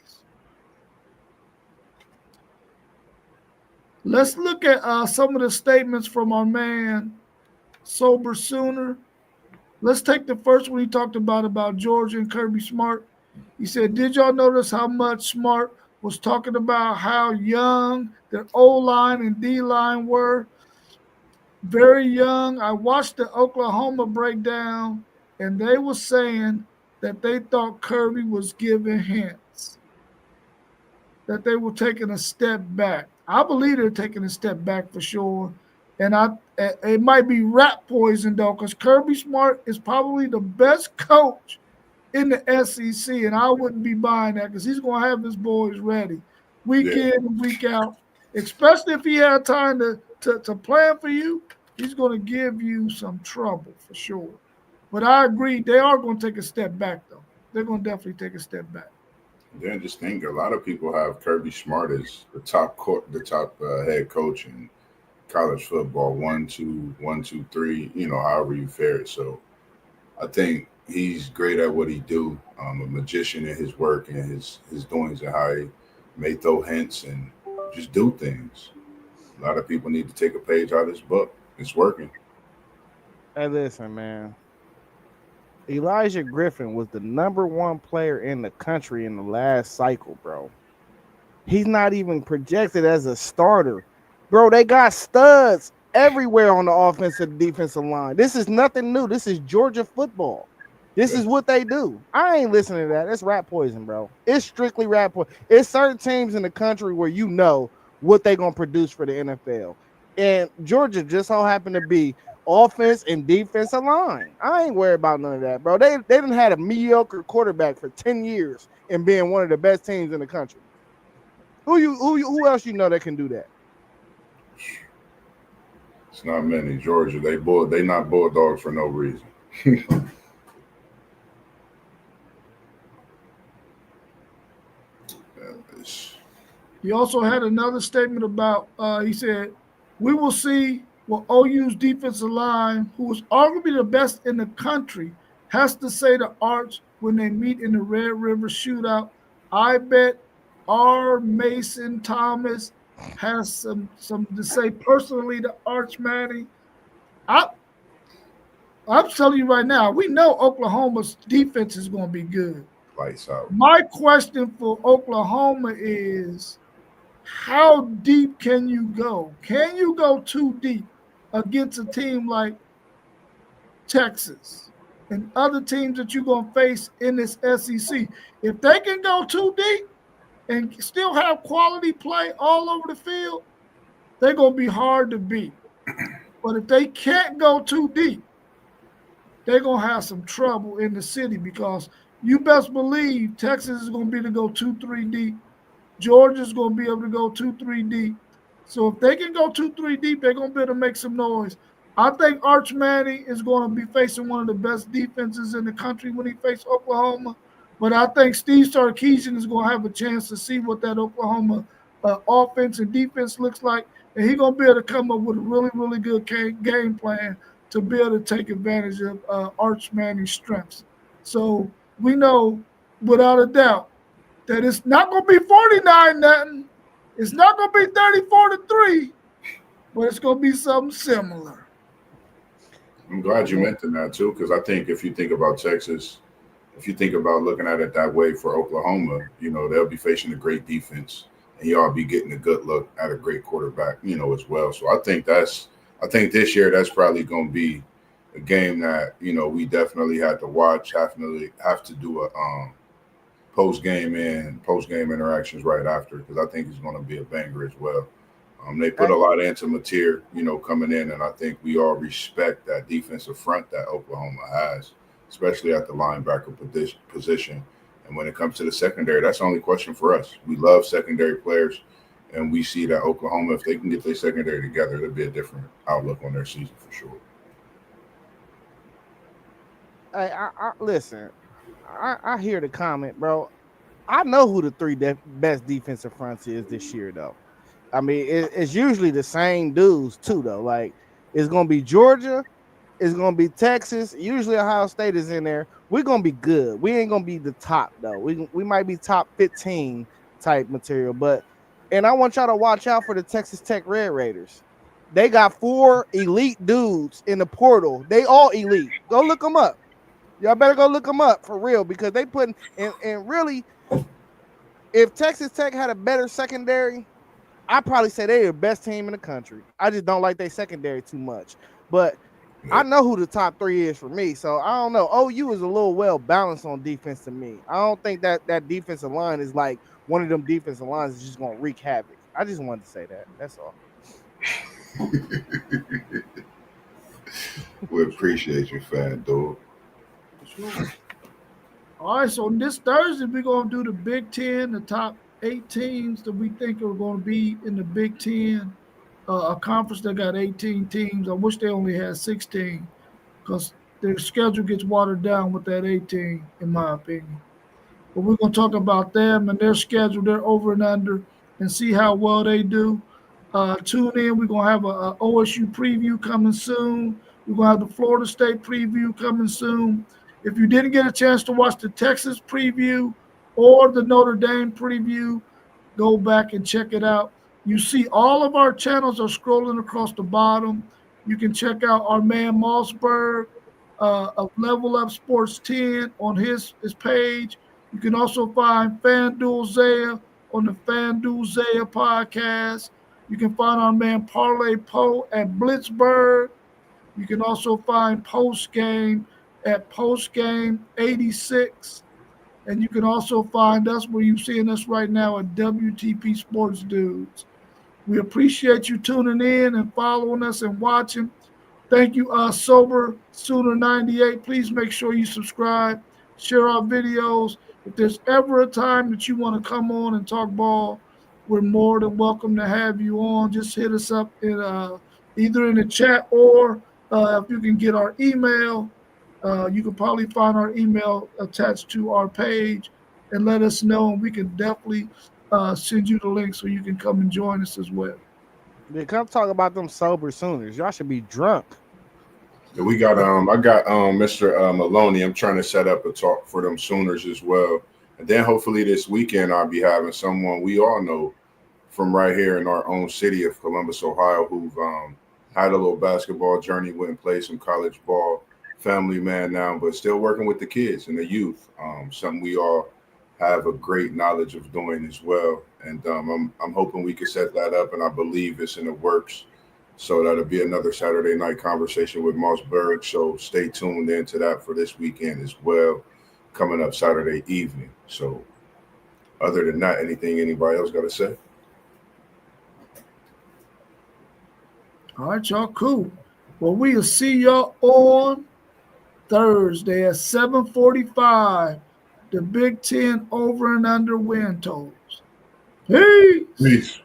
Let's look at some of the statements from our man, Sober Sooner. Let's take the first one he talked about Georgia and Kirby Smart. He said, did y'all notice how much Smart was talking about how young their O-line and D-line were? Very young. I watched the Oklahoma breakdown, and they were saying that they thought Kirby was giving hints, that they were taking a step back. I believe they're taking a step back for sure. And it might be rat poison, though, because Kirby Smart is probably the best coach in the SEC, and I wouldn't be buying that because he's going to have his boys ready week in and week out, especially if he had time to plan for you. He's going to give you some trouble for sure. But I agree, they are going to take a step back, though. They're going to definitely take a step back. Then just think, a lot of people have Kirby Smart as the top head coach in college football, 1, 2, 1, 2, 3, however you fare it. So I think he's great at what he do, a magician in his work and his doings and how he may throw hints and just do things. A lot of people need to take a page out of this book. It's working. Hey, listen, man. Elijah Griffin was the #1 player in the country in the last cycle, bro. He's not even projected as a starter. Bro, they got studs everywhere on the offensive and defensive line. This is nothing new. This is Georgia football. This is what they do. I ain't listening to that. That's rat poison, bro. It's strictly rat poison. It's certain teams in the country where you know what they're going to produce for the NFL. And Georgia just so happened to be offense and defensive line. I ain't worried about none of that, bro. They done had a mediocre quarterback for 10 years and being one of the best teams in the country. Who else you know that can do that? It's not many. Georgia, they not Bulldogs for no reason. He also had another statement about, he said, we will see what OU's defensive line, who is arguably the best in the country, has to say to Arch when they meet in the Red River Shootout. I bet R. Mason Thomas has some to say personally to Arch Manning. I'm telling you right now, we know Oklahoma's defense is going to be good. Lights out. My question for Oklahoma is, how deep can you go? Can you go too deep against a team like Texas and other teams that you're going to face in this SEC? If they can go too deep and still have quality play all over the field, they're going to be hard to beat. But if they can't go too deep, they're going to have some trouble in the city, because you best believe Texas is going to be able to go 2-3 deep. Georgia's going to be able to go 2-3 deep. So if they can go 2-3 deep, they're going to be able to make some noise. I think Arch Manning is going to be facing one of the best defenses in the country when he faces Oklahoma. But I think Steve Sarkisian is going to have a chance to see what that Oklahoma offense and defense looks like. And he's going to be able to come up with a really, really good game plan to be able to take advantage of Arch Manning's strengths. So we know without a doubt that it's not going to be 49-0. It's not going to be 34-3, but it's going to be something similar. I'm glad you mentioned that too, because I think if you think about Texas, if you think about looking at it that way for Oklahoma, they'll be facing a great defense, and y'all be getting a good look at a great quarterback, as well. So I think this year that's probably going to be a game that we definitely have to watch, have to do a post game interactions right after, because I think it's going to be a banger as well. They put a lot into Mateer, coming in, and I think we all respect that defensive front that Oklahoma has, especially at the linebacker position. And when it comes to the secondary, that's the only question for us. We love secondary players, and we see that Oklahoma, if they can get their secondary together, there'll be a different outlook on their season for sure. Hey, listen. I hear the comment, bro. I know who the three best defensive fronts is this year, though. I mean, it's usually the same dudes too, though. Like, it's gonna be Georgia, it's gonna be Texas. Usually, Ohio State is in there. We're gonna be good. We ain't gonna be the top though. We might be top 15 type material, and I want y'all to watch out for the Texas Tech Red Raiders. They got 4 elite dudes in the portal. They all elite. Go look them up. Y'all better go look them up for real, because they putting and really, if Texas Tech had a better secondary, I'd probably say they're the best team in the country. I just don't like their secondary too much. But I know who the top 3 is for me. So I don't know. OU is a little well balanced on defense to me. I don't think that defensive line is like one of them defensive lines is just going to wreak havoc. I just wanted to say that. That's all. We appreciate you, fan dog. All right, so this Thursday we're gonna do the Big Ten, the top 8 teams that we think are going to be in the Big Ten, a conference that got 18 teams. I wish they only had 16, because their schedule gets watered down with that 18, in my opinion. But we're going to talk about them and their schedule, their over and under, and see how well they do. Tune in. We're going to have a OSU preview coming soon. We're going to have the Florida State preview coming soon. If you didn't get a chance to watch the Texas preview or the Notre Dame preview, go back and check it out. You see all of our channels are scrolling across the bottom. You can check out our man Mossberg of Level Up Sports 10 on his page. You can also find FanDuel Zaya on the FanDuel Zaya podcast. You can find our man Parlay Poe at Blitzberg. You can also find Postgame at Postgame 86. And you can also find us where you're seeing us right now at WTP Sports Dudes. We appreciate you tuning in and following us and watching. Thank you, Sober Sooner 98. Please make sure you subscribe, share our videos. If there's ever a time that you want to come on and talk ball, we're more than welcome to have you on. Just hit us up in either in the chat or if you can get our email. You can probably find our email attached to our page and let us know, and we can definitely send you the link so you can come and join us as well. Yeah, come talk about them Sober Sooners. Y'all should be drunk. Yeah, we got I got Mr. Maloney. I'm trying to set up a talk for them Sooners as well. And then hopefully this weekend I'll be having someone we all know from right here in our own city of Columbus, Ohio, who've had a little basketball journey, went and played some college ball. Family man now, but still working with the kids and the youth. Something we all have a great knowledge of doing as well. And I'm hoping we can set that up, and I believe it's in the works. So that'll be another Saturday night conversation with Mossberg. So stay tuned into that for this weekend as well, coming up Saturday evening. So other than that, anything anybody else got to say? All right, y'all, cool. Well, we'll see y'all on Thursday at 7:45, the Big Ten over and under win totals. Peace. Peace.